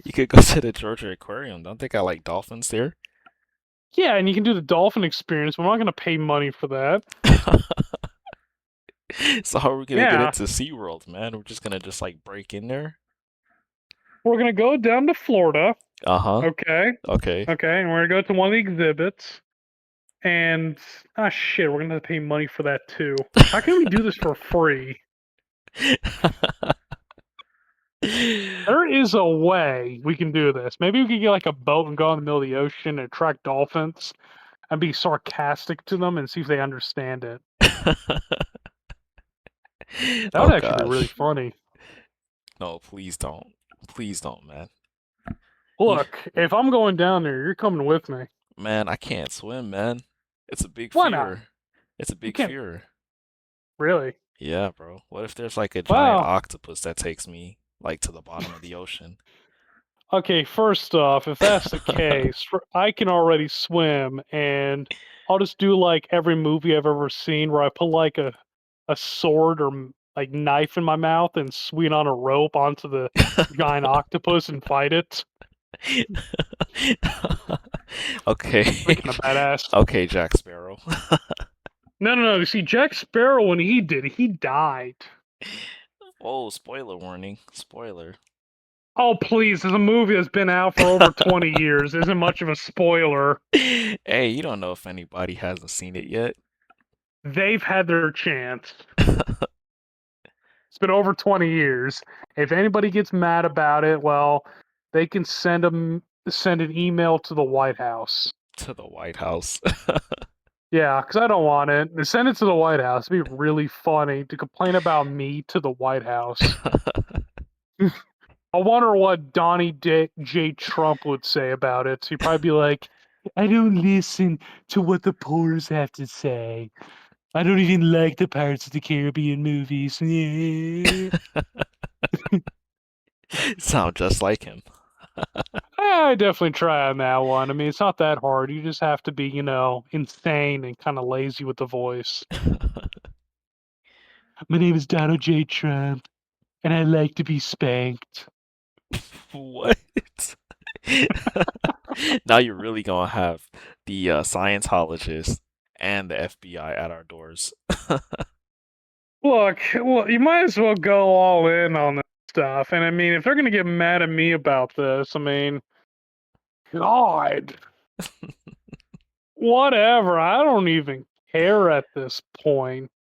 You could go to the Georgia Aquarium. Don't they got like dolphins there? Yeah, and you can do the dolphin experience, but I'm not gonna pay money for that. So how are we gonna get Yeah. into SeaWorld, man? We're just gonna just like break in there? We're gonna go down to Florida, Uh-huh. okay? Okay. Okay, and we're gonna go to one of the exhibits. And ah shit, we're gonna have to pay money for that too. How can we do this for free? There is a way we can do this. Maybe we could get like a boat and go in the middle of the ocean and attract dolphins and be sarcastic to them and see if they understand it. That Oh would actually be really gosh. funny. No, please don't. Please don't, man. You, Look, if I'm going down there, you're coming with me. man, I can't swim, man. It's a big Why not? fear. It's a You big can't fear. really. Yeah, bro. What if there's like a giant Well, octopus that takes me like to the bottom of the ocean? okay, first off, if that's the case, I can already swim, and I'll just do like every movie I've ever seen where I put like a sword or like knife in my mouth and swing on a rope onto the giant octopus and fight it. Okay. Freaking a badass. Okay, Jack Sparrow. No, no, no. You see, Jack Sparrow, when he did it, he died. Oh, spoiler warning. Spoiler. Oh, please. There's a movie that's been out for over 20 years. Isn't much of a spoiler. Hey, you don't know if anybody hasn't seen it yet. They've had their chance. It's been over 20 years. If anybody gets mad about it, well, they can send an email to the White House. To the White House. Yeah, because I don't want it. They send it to the White House. It'd be really funny to complain about me to the White House. I wonder what J. Trump would say about it. He'd probably be like, I don't listen to what the poors have to say. I don't even like the Pirates of the Caribbean movies. Sound just like him. I definitely try on that one. I mean, it's not that hard. You just have to be, insane and kind of lazy with the voice. My name is Donald J. Trump, and I like to be spanked. What? Now you're really gonna have the Scientologists and the FBI at our doors. Look, well, you might as well go all in on this stuff. And I mean, if they're gonna get mad at me about this, I mean, God, whatever. I don't even care at this point.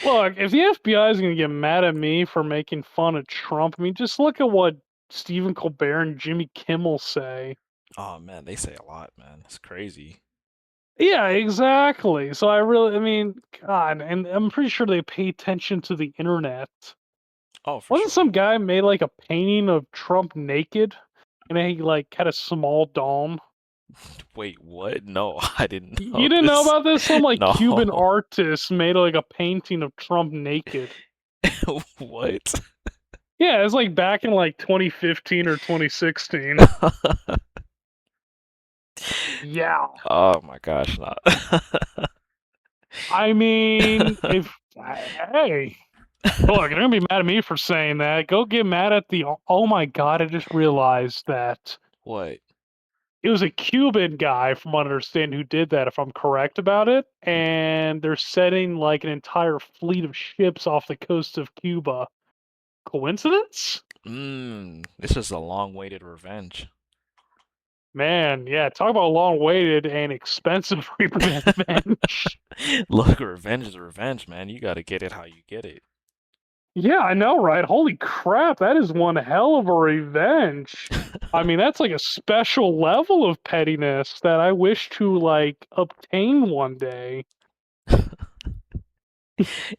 Look, if the FBI is going to get mad at me for making fun of Trump, I mean, just look at what Stephen Colbert and Jimmy Kimmel say. Oh man, they say a lot, man. It's crazy. Yeah, exactly. So I mean, God, and I'm pretty sure they pay attention to the internet. Oh, for Wasn't sure. some guy made like a painting of Trump naked, and he like had a small dome? Wait, what? No, I didn't know You didn't know this. about this? Some like Cuban No. artist made like a painting of Trump naked. What? Yeah, it's like back in like 2015 or 2016. Yeah. Oh my gosh, not. I mean, if hey, look, they're gonna be mad at me for saying that. Go get mad at the. Oh my god! I just realized that What? it was a Cuban guy, from what I understand, who did that. If I'm correct about it, and they're setting like an entire fleet of ships off the coast of Cuba. Coincidence? This is a long-awaited revenge. Man, yeah. Talk about long-waited and expensive revenge. Look, revenge is revenge, man. You gotta get it how you get it. Yeah, I know, right? Holy crap, that is one hell of a revenge. I mean, that's like a special level of pettiness that I wish to like obtain one day.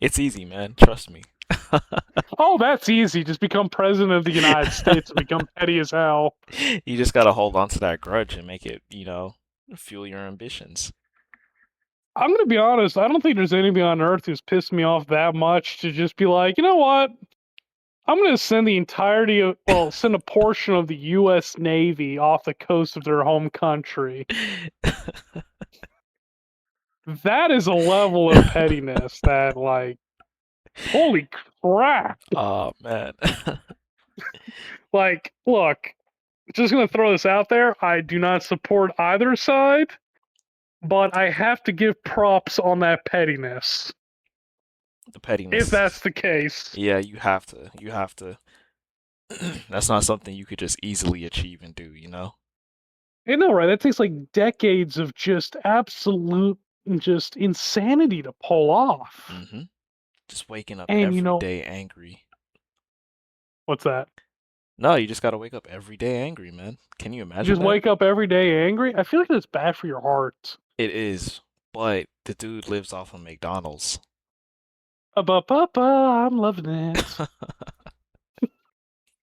It's easy, man. Trust me. Oh, that's easy. Just become president of the United States and become petty as hell. You just gotta hold on to that grudge and make it, fuel your ambitions. I'm gonna be honest, I don't think there's anybody on earth who's pissed me off that much to just be like, you know what? I'm going to send the entirety of, well, send a portion of the U.S. Navy off the coast of their home country. That is a level of pettiness that, like, holy crap. Oh man. Like, look, just going to throw this out there. I do not support either side, but I have to give props on that pettiness, The if that's pettiness. the case. Yeah, you have to. You have to. That's not something you could just easily achieve and do, you know? I know, right? That takes like decades of just absolute, just insanity to pull off. Mm-hmm. Just waking up And, every day angry. what's that? No, you just gotta wake up every day angry, man. Can you You imagine just that? wake up every day angry? I feel like that's bad for your heart. It is, but the dude lives off of McDonald's. I'm loving it.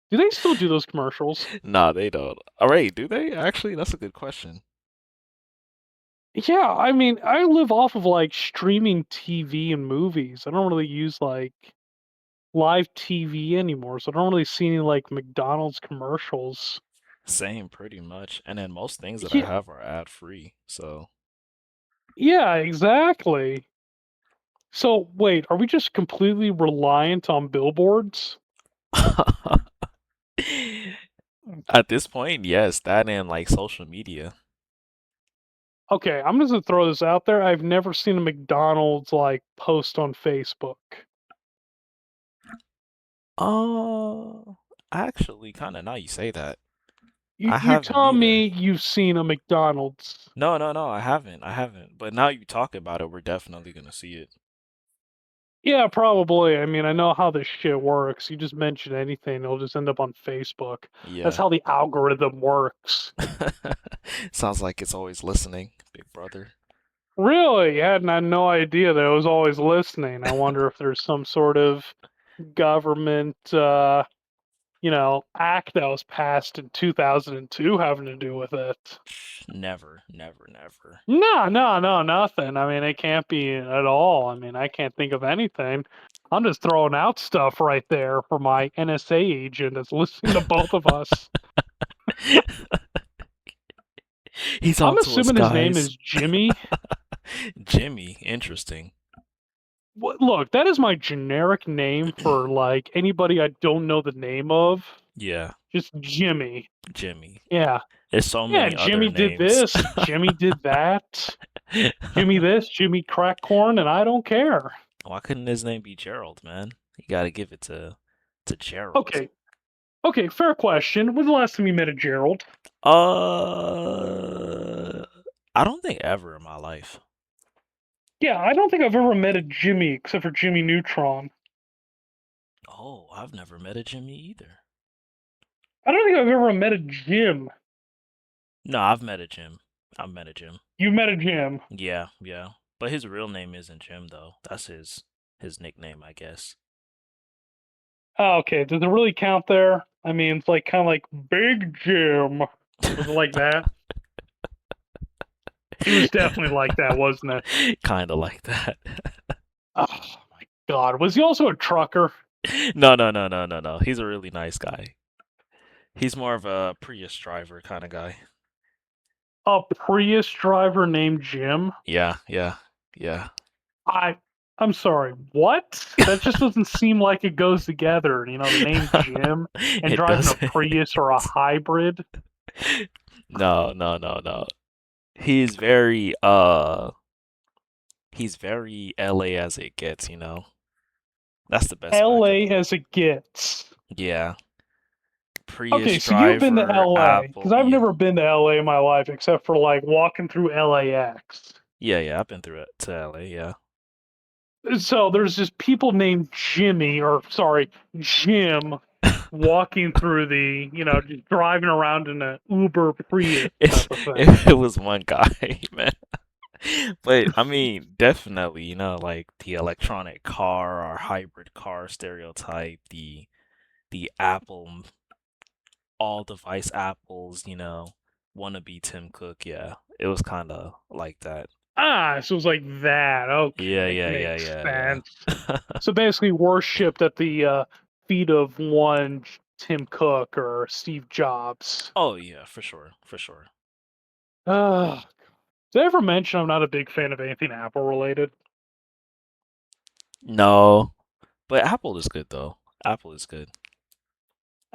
Do they still do those commercials? Nah, they don't. All right, do they? Actually, that's a good question. Yeah, I mean, I live off of like streaming TV and movies. I don't really use like live TV anymore, so I don't really see any like McDonald's commercials. Same, pretty much. And then most things that I Yeah, have are ad free, so. yeah, exactly. So wait, are we just completely reliant on billboards? At this point, yes, that and like social media. Okay, I'm just gonna throw this out there. I've never seen a McDonald's like post on Facebook. Oh, actually, kind of now you say that. You I you haven't tell either. me you've seen a McDonald's. No, no, no, I haven't. I haven't. But now you talk about it, we're definitely gonna see it. Yeah, probably. I mean, I know how this shit works. You just mention anything, it'll just end up on Facebook. That's Yeah. how the algorithm works. Sounds like it's always listening, big brother. Really? I had no idea that I was always listening. I wonder if there's some sort of government, act that was passed in 2002 having to do with it. Never, never, never. No, no, no, nothing. I mean, it can't be at all. I mean, I can't think of anything. I'm just throwing out stuff right there for my NSA agent that's listening to both of us. He's on I'm to us, assuming his name guys. is Jimmy. Jimmy, interesting. Look, that is my generic name for like anybody I don't know the name of. Yeah, Just Jimmy. Jimmy. Yeah. There's so Yeah, many other Jimmy did names. this, Jimmy did that, Jimmy this, Jimmy crack corn, and I don't care. Why couldn't his name be Gerald, man? You gotta give it to Gerald. Okay, okay, fair question. When's the last time you met a Gerald? Uh, I don't think ever in my life. Yeah, I don't think I've ever met a Jimmy except for Jimmy Neutron. Oh, I've never met a Jimmy either. I don't think I've ever met a Jim. No, I've met a Jim. I've met a Jim. You met a Jim. Yeah, yeah. But his real name isn't Jim though. That's his nickname, I guess. Oh, okay, does it really count there? I mean, it's like kind of like Big Jim. Was it like that? He was definitely like that, wasn't it? Kind of like that. Oh my God, was he also a trucker? No, no, no, no, no, no. He's a really nice guy. He's more of a Prius driver kind of guy. A Prius driver named Jim? Yeah, yeah, yeah. I I'm sorry, what? That just doesn't seem like it goes together, the name Jim and It driving a doesn't. Prius or a hybrid. No, no, no, no. He's he's very LA as it gets, you know. That's the best way I could LA put it. as it gets. Yeah. Okay, Prius so you've been to driver, LA because Apple. I've Yeah. never been to LA in my life except for like walking through LAX. Yeah, yeah, I've been through it to LA, yeah. So there's just people named Jimmy, or sorry, Jim, walking through just driving around in an Uber Prius type If of thing. if it was one guy, man. But I mean, definitely, like the electronic car or hybrid car stereotype, the Apple, all device Apples, wannabe Tim Cook, yeah. It was kind of like that. Ah, so it was like that. Yeah, Okay, yeah, yeah, makes yeah, sense. yeah. So basically, worshipped at the feet of one Tim Cook or Steve Jobs. Oh yeah, for sure, for sure. Uh, did I ever mention I'm not a big fan of anything Apple related? No, but Apple is good though. Apple is good.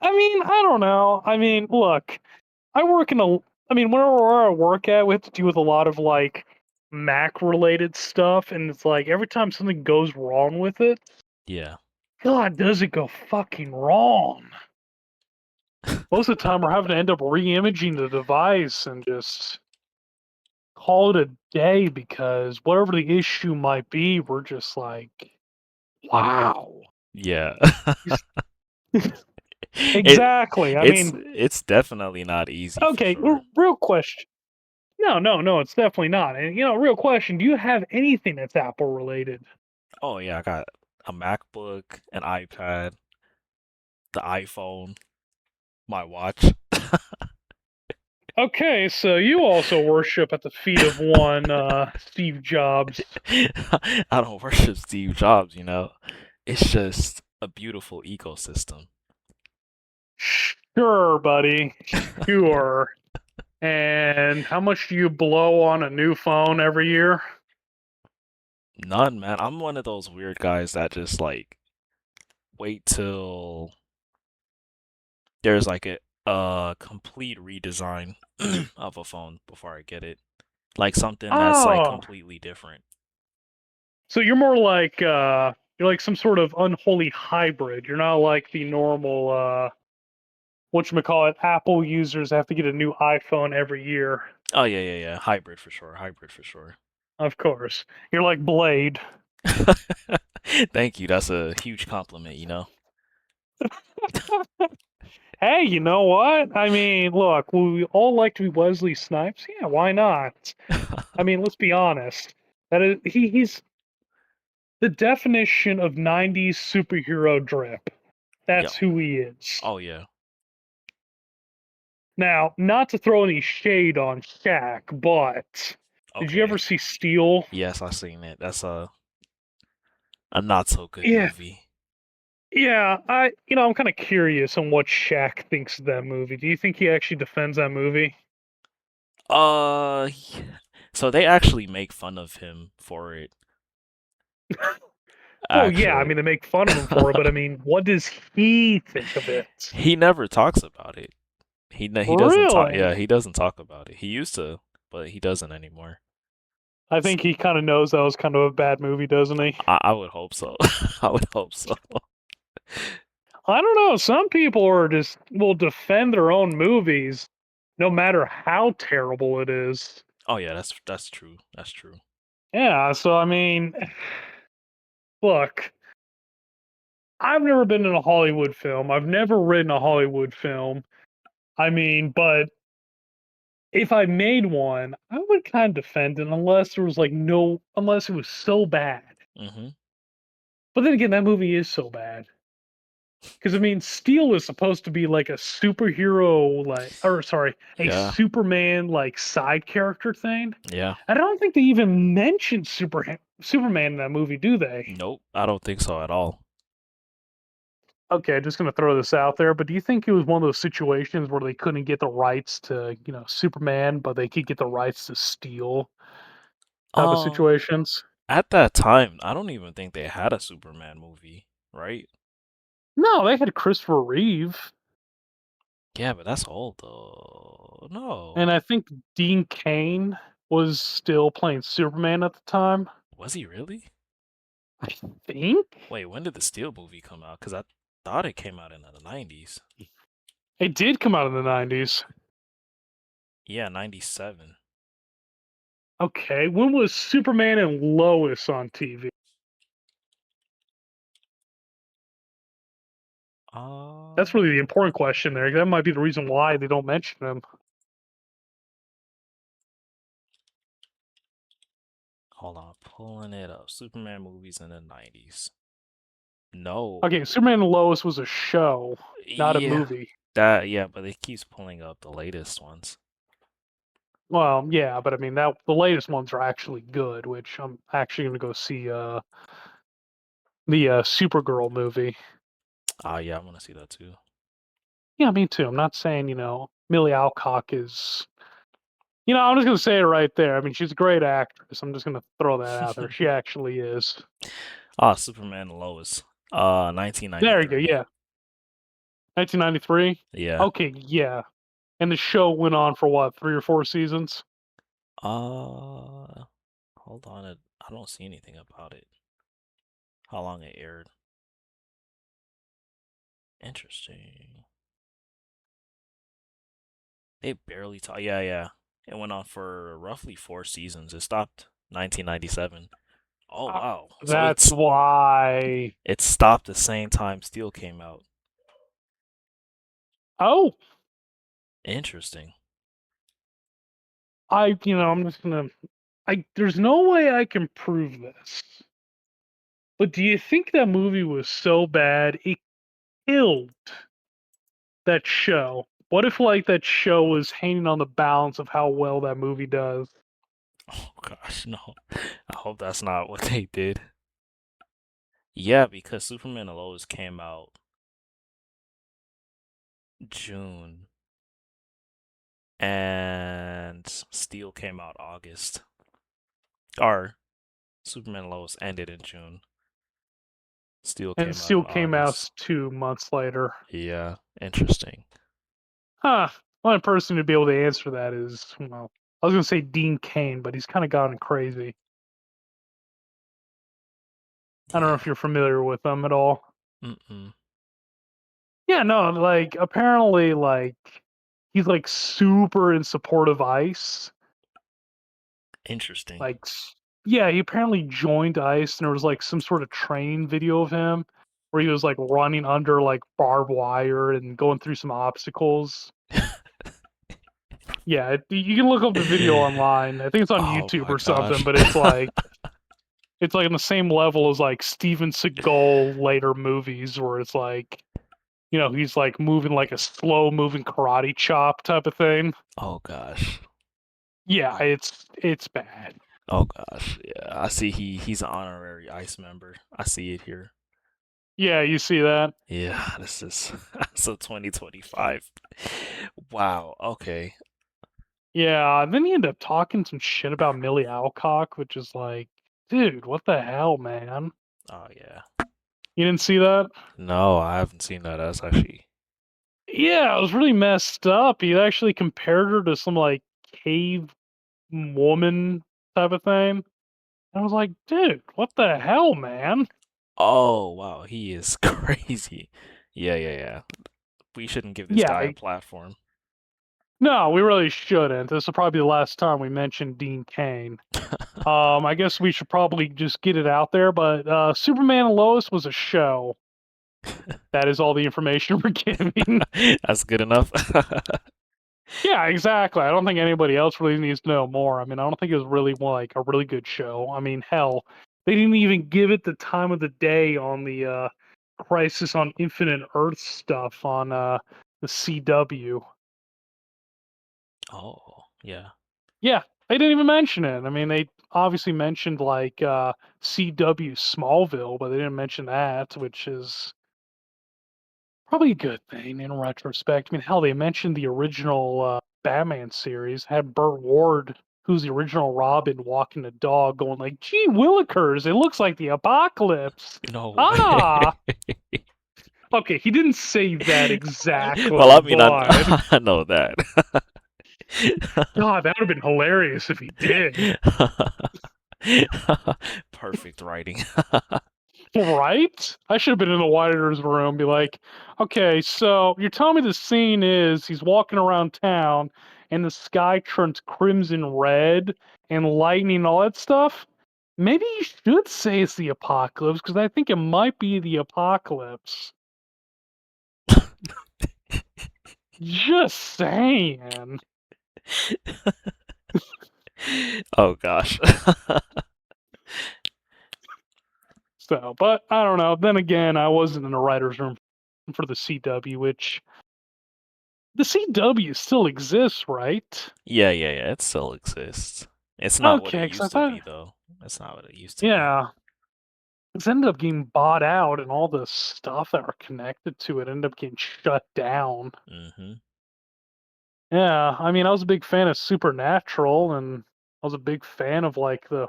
I mean, I don't know. I mean, look, I work in a. I mean, where I work at, we have to deal with a lot of like Mac related stuff, and it's like every time something goes wrong with it, Yeah. God, does it go fucking wrong? Most of the time, we're having to end up re-imaging the device and just call it a day because whatever the issue might be, we're just like, wow. Yeah. It Exactly. I it's mean, it's definitely not easy for okay, sure. real question. No, no, no, it's definitely not. And real question, do you have anything that's Apple related? Oh yeah, I got a MacBook, an iPad, the iPhone, my watch. Okay, so you also worship at the feet of one Steve Jobs. I don't worship Steve Jobs, you know. It's just a beautiful ecosystem. Sure, buddy. Sure. And how much do you blow on a new phone every year? None, man. I'm one of those weird guys that just like wait till there's like a complete redesign of a phone before I get it. Like something that's like Oh, completely different. so you're like some sort of unholy hybrid. You're not like the normal whatchamacallit, Apple users have to get a new iPhone every year. Oh yeah, yeah, yeah. Hybrid for sure. Hybrid for sure. Of course. You're like Blade. Thank you. That's a huge compliment, you know. Hey, you know what? I mean, look, we all like to be Wesley Snipes. Yeah, why not? I mean, let's be honest. That is he's the definition of 90s superhero drip. Yo. That's who he is. Oh yeah. Now, not to throw any shade on Shaq, but did you Okay. ever see Steel? Yes, I seen it. That's a not so good Yeah, movie. yeah. I'm kind of curious on what Shaq thinks of that movie. Do you think he actually defends that movie? Uh, so they actually make fun of him for it, Well, yeah. I actually. mean, they make fun of him for it, but I mean, what does he think of it? He never talks about it. He doesn't talk. Really? Yeah, he doesn't talk about it. He used to, but he doesn't anymore. I S- think he kind of knows that was kind of a bad movie, doesn't he? I would hope so. I would hope so. I don't know. Some people are just will defend their own movies, no matter how terrible it is. Oh yeah, that's true. That's true. Yeah. So I mean, look, I've never been in a Hollywood film. I've never written a Hollywood film. I mean, but if I made one, I would kind of defend it unless there was like no, unless it was so bad. Mhm. But then again, that movie is so bad. Because I mean, Steel is supposed to be like a superhero, like, or sorry, a Yeah. Superman like side character thing. Yeah. I don't think they even mentioned Superman in that movie, do they? Nope. I don't think so at all. Okay, just gonna throw this out there, but do you think it was one of those situations where they couldn't get the rights to, Superman, but they could get the rights to Steel type of Um, situations? at that time, I don't even think they had a Superman movie, right? No, they had Christopher Reeve, Yeah, but that's old though. and No. I think Dean Cain was still playing Superman at the time. Was he really? I think Wait, when did the Steel movie come out? Because I thought it came out in the 90s. it did come out in the 90s. Yeah, 97. Okay, when was Superman and Lois on TV? That's Um, really the important question there. That might be the reason why they don't mention him. hold on, pulling it up. Superman movies in the 90s. Okay, No. Superman and Lois was a show, not a Yeah. movie. Yeah, but it keeps pulling up the latest ones. Well, yeah, but I mean that the latest ones are actually good, which I'm actually gonna go see the Supergirl movie. Ah, yeah, I want to see that too. Yeah, me too. I'm not saying, Millie Alcock is, I'm just gonna say it right there. I mean, she's a great actress. I'm just gonna throw that out there. She actually is. Ah, Superman and Lois. There you go. 1993. Yeah, 1993. Yeah. Okay, yeah. And the show went on for what, 3 or 4 seasons? Uh, hold on. I don't see anything about it. How long it aired. Interesting. They barely talk. Yeah, yeah. It went on for roughly 4 seasons. It stopped 1997. Oh Uh, wow. So that's why. it stopped the same time Steel came out. Oh, Interesting. I'm just gonna. There's no way I can prove this. But do you think that movie was so bad it killed that show? What if like that show was hanging on the balance of how well that movie does? Oh gosh, no. I hope that's not what they did. Yeah, because Superman and Lois came out June and Steel came out August. Or Superman and Lois ended in June. Steel And came out Steel in came out August. 2 months later. Yeah, interesting. Huh. One person to be able to answer that is, well, I was gonna say Dean Cain, but he's kind of gone crazy. I don't know if Yeah. you're familiar with him at all. Mm-mm. Yeah, no, like apparently, like he's like super in support of ICE. Interesting. Like, yeah, he apparently joined ICE, and there was like some sort of training video of him where he was like running under like barbed wire and going through some obstacles. Yeah, you can look up the video online. I think it's on Oh YouTube my or something, gosh. but it's like on the same level as like Steven Seagal later movies where it's like, he's like moving like a slow moving karate chop type of thing. Oh gosh. Yeah, it's bad. Oh gosh. Yeah, I see he's an honorary ICE member. I see it here. Yeah, you see that? Yeah, this is so 2025. Wow. Okay. Yeah, and then he ended up talking some shit about Millie Alcock, which is like, dude, what the hell, man? Oh yeah. You didn't see that? No, I haven't seen that. That's actually. Yeah, it was really messed up. He actually compared her to some like cave woman type of thing. I was like, dude, what the hell, man? Oh wow, he is crazy. Yeah, yeah, yeah. We shouldn't give this Yeah, guy a platform. no, we really shouldn't. This will probably be the last time we mention Dean Cain. I guess we should probably just get it out there, but Superman and Lois was a show. That is all the information we're giving. That's good enough. Yeah, exactly. I don't think anybody else really needs to know more. I mean, I don't think it was really like a really good show. I mean, hell, they didn't even give it the time of the day on the Crisis on Infinite Earth stuff on the CW. Oh, yeah. Yeah, they didn't even mention it. I mean, they obviously mentioned like CW Smallville, but they didn't mention that, which is probably a good thing in retrospect. I mean, hell, they mentioned the original Batman series had Burt Ward, who's the original Robin, walking the dog, going like, "Gee willikers, it looks like the apocalypse." No way. Ah, okay, he didn't say that Well, exactly, I mean, but I know that. God, that would have been hilarious if he did. Perfect writing. Right? I should have been in the writer's room, be like, okay, so you're telling me the scene is he's walking around town and the sky turns crimson red and lightning and all that stuff? Maybe you should say it's the apocalypse because I think it might be the apocalypse. Just saying. Oh gosh. So, but I don't know. Then again, I wasn't in the writer's room for the CW, which the CW still exists, right? Yeah, yeah, yeah. It still exists. It's not what it Okay, because I used to thought, be, though. It's not what it used to be. yeah. it's ended up getting bought out, and all the stuff that were connected to it ended up getting shut down. Mm-hmm. Yeah, I mean, I was a big fan of Supernatural, and I was a big fan of like the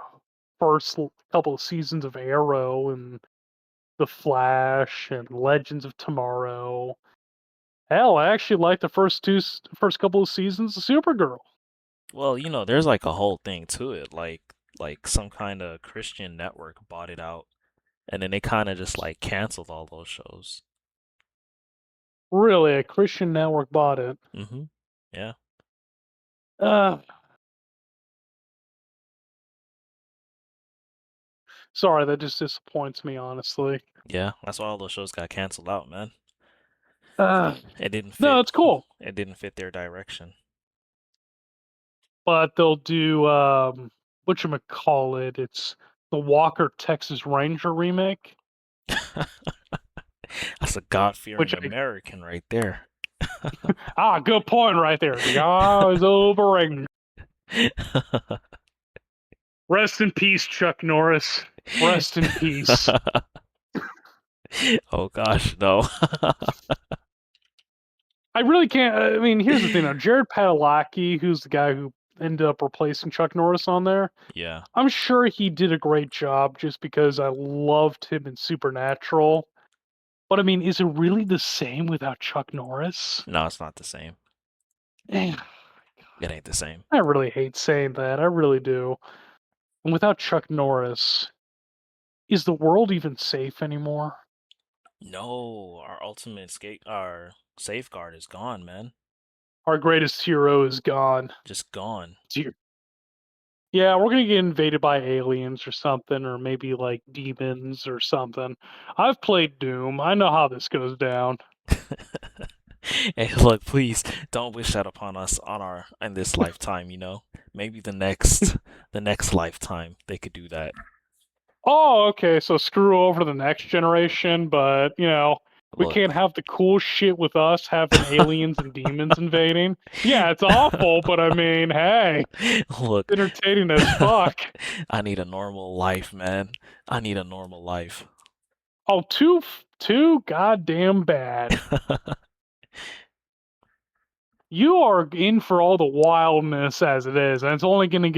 couple of seasons of Arrow and The Flash and Legends of Tomorrow. Hell, I actually liked the first couple of seasons of Supergirl. Well, there's like a whole thing to it. Like some kind of Christian network bought it out, and then they kind of just like canceled all those shows. Really, a Christian network bought it. Mm-hmm. Yeah. Uh, Sorry, that just disappoints me, honestly. Yeah. That's why all those shows got canceled out, man. Uh, It didn't no, fit. it's cool, It didn't fit their direction. but they'll do call it. It's the Walker Texas Ranger remake, That's a which God-fearing I American right there. good point right there. The guy is over. Rest in peace, Chuck Norris. Rest in peace. Oh gosh, no. I really can't. I mean, here's the thing though. Jared Padalecki, who's the guy who ended up replacing Chuck Norris on there, Yeah. I'm sure he did a great job just because I loved him in Supernatural. But I mean, is it really the same without Chuck Norris? No, it's not the same. Eh, It ain't the same. I really hate saying that. I really do. And without Chuck Norris, is the world even safe anymore? No, our safeguard is gone, man. Our greatest hero is gone. Just gone. Dear. Yeah, we're gonna get invaded by aliens or something, or maybe like demons or something. I've played Doom. I know how this goes down. Hey, look, please don't wish that upon us in this lifetime. Maybe the next lifetime they could do that. Oh, okay, so screw over the next generation, but we Look. can't have the cool shit with us having aliens and demons invading. Yeah, it's awful, but I mean, hey, Look. entertaining as fuck. I need a normal life, man. I need a normal life. Oh, too goddamn bad. You are in for all the wildness as it is, and it's only gonna get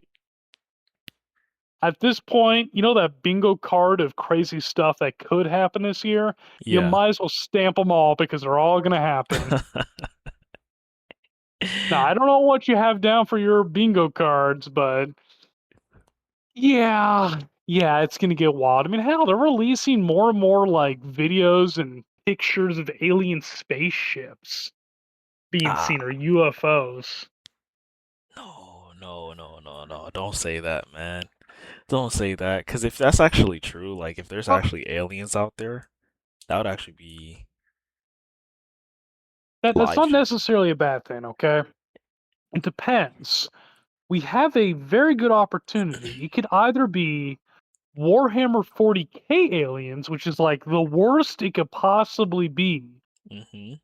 at this point, that bingo card of crazy stuff that could happen this year, you Yeah. might as well stamp them all because they're all gonna happen. Now, I don't know what you have down for your bingo cards, but yeah, it's gonna get wild. I mean, hell, they're releasing more and more like videos and pictures of alien spaceships being Ah, seen or UFOs. no, no, no, no, no. Don't say that, man. Don't say that. Because if that's actually true, like if there's Uh, actually aliens out there, that would actually be that's not life. necessarily a bad thing, okay? It depends. We have a very good opportunity. It could either be Warhammer 40K aliens, which is like the worst it could possibly be, Mm-hmm.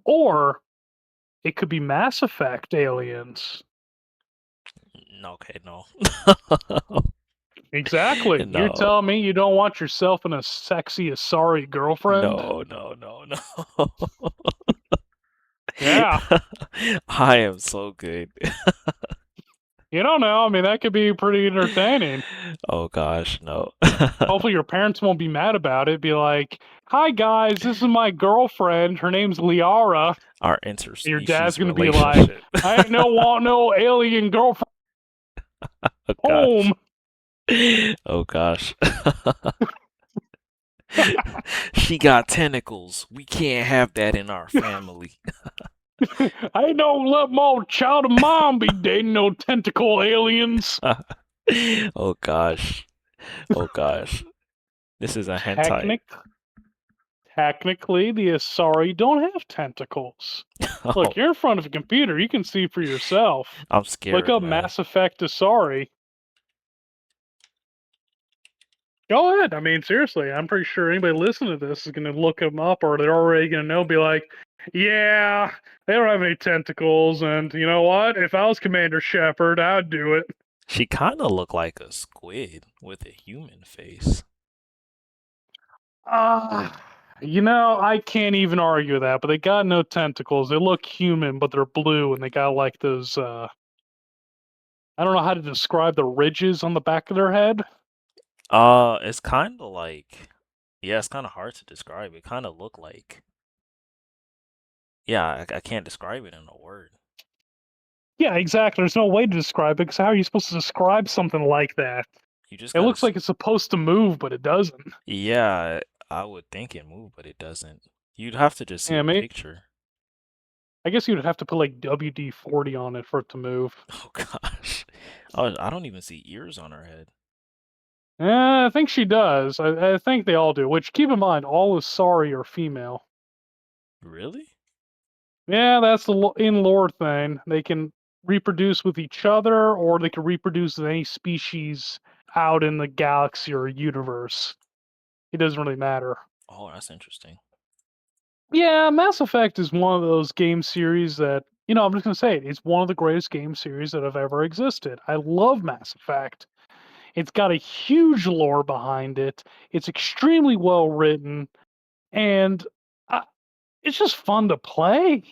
or it could be Mass Effect aliens. Okay, no. Exactly. You're No, telling me you don't want yourself in a sexy Asari girlfriend? no, no, no, no. Yeah. I am so good. You don't know. I mean, that could be pretty entertaining. Oh gosh, no. Hopefully, your parents won't be mad about it. Be like, "Hi guys, this is my girlfriend. Her name's Liara." Our And your dad's interspecies gonna be like, relationship. "I ain't no want no alien girlfriend Oh gosh. home." Oh gosh. She got tentacles. We can't have that in our family. I ain't no let my child of mine be dating no tentacle aliens. Oh gosh. Oh gosh. This is a hentai. Technic Technically, the Asari don't have tentacles. Oh, Look, you're in front of a computer. You can see for yourself. I'm Look scared, up man. Mass Effect Asari. Go ahead. I mean, seriously, I'm pretty sure anybody listening to this is going to look them up or they're already going to know, be like, yeah, they don't have any tentacles. And you know what? If I was Commander Shepard, I'd do it. She kind of looked like a squid with a human face. Ah, I can't even argue that, but they got no tentacles. They look human, but they're blue, and they got like those. I don't know how to describe the ridges on the back of their head. It's kind of like, yeah, it's kind of hard to describe. It kind of look like, yeah, I can't describe it in a word. Yeah, exactly. There's no way to describe it because how are you supposed to describe something like that? You just It gotta, looks like it's supposed to move, but it doesn't. yeah, I would think it moved, but it doesn't. You'd have to just see Yeah, a mate. picture. I guess you'd have to put like WD-40 on it for it to move. Oh gosh. Oh, I don't even see ears on her head. I think she does. I think they all do. Which, keep in mind, all of Sorry are female. Really? Yeah, that's the in lore thing. They can reproduce with each other, or they can reproduce with any species out in the galaxy or universe. It doesn't really matter. Oh, that's interesting. Yeah, Mass Effect is one of those game series that, I'm just going to say it. It's one of the greatest game series that have ever existed. I love Mass Effect. It's got a huge lore behind it. It's extremely well written, and uh, it's just fun to play.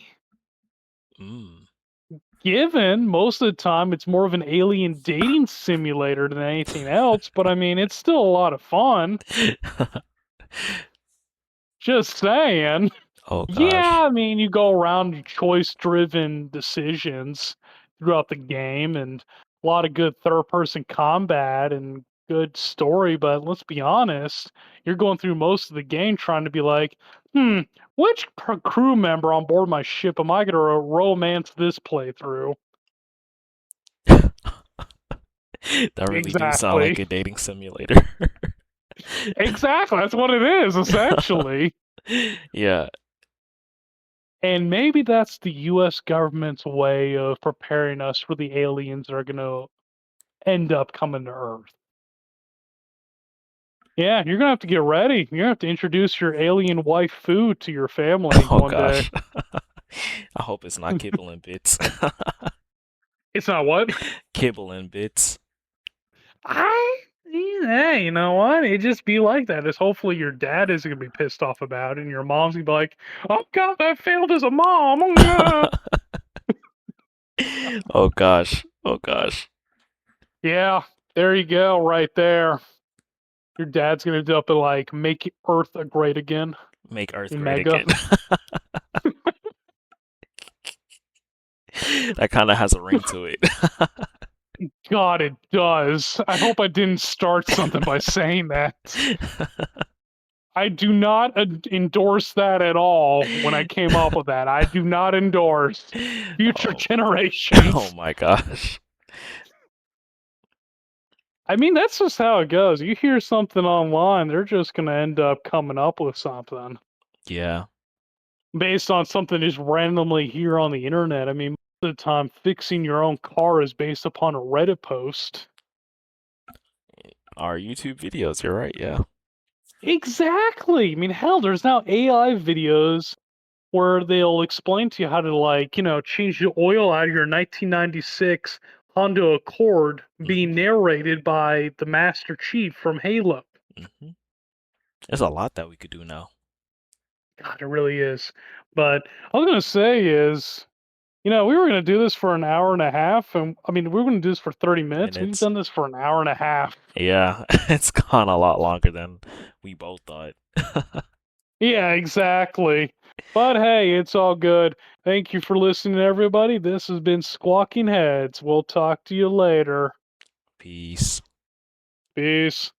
Mm. Given most of the time it's more of an alien dating simulator than anything else, but I mean, it's still a lot of fun. Just saying. Oh Yeah, gosh. I mean, you go around choice-driven decisions throughout the game, and a lot of good third-person combat and good story. But let's be honest, you're going through most of the game trying to be like, hmm, which crew member on board my ship am I going to romance this playthrough? That really do sound like Exactly. a dating simulator. Exactly. That's what it is, essentially. Yeah. And maybe that's the US government's way of preparing us for the aliens that are going to end up coming to Earth. Yeah, you're gonna have to get ready. You're gonna have to introduce your alien wife food to your family Oh one day. gosh. I hope it's not kibble and bits. It's not what? Kibble and bits. Yeah, you know what? It just be like that. Is hopefully your dad isn't gonna be pissed off about it, and your mom's gonna be like, "Oh God, I failed as a mom." Oh gosh. Oh gosh. Yeah, there you go, right there. Your dad's gonna end up and like make Earth a great again. Make Earth great Mega. again. That kind of has a ring to it. God, it does. I hope I didn't start something by saying that. I do not endorse that at all when I came up with that. I do not endorse future Oh, oh generations. my gosh. I mean, that's just how it goes. You hear something online, they're just going to end up coming up with something Yeah. based on something just randomly here on the internet. I mean, most of the time, fixing your own car is based upon a Reddit post. Our YouTube videos, you're right, yeah. Exactly. I mean, hell, there's now AI videos where they'll explain to you how to change the oil out of your 1996 Honda Accord Hmm. being narrated by the Master Chief from Halo. Hmm. There's a lot that we could do now. God, it really is. But I was gonna say is, we were gonna do this for an hour and a half, and I mean, we were gonna do this for 30 minutes. We've Minutes. done this for an hour and a half. Yeah, it's gone a lot longer than we both thought. Yeah, exactly. But hey, it's all good. Thank you for listening, everybody. This has been Squawking Heads. We'll talk to you later. Peace. Peace.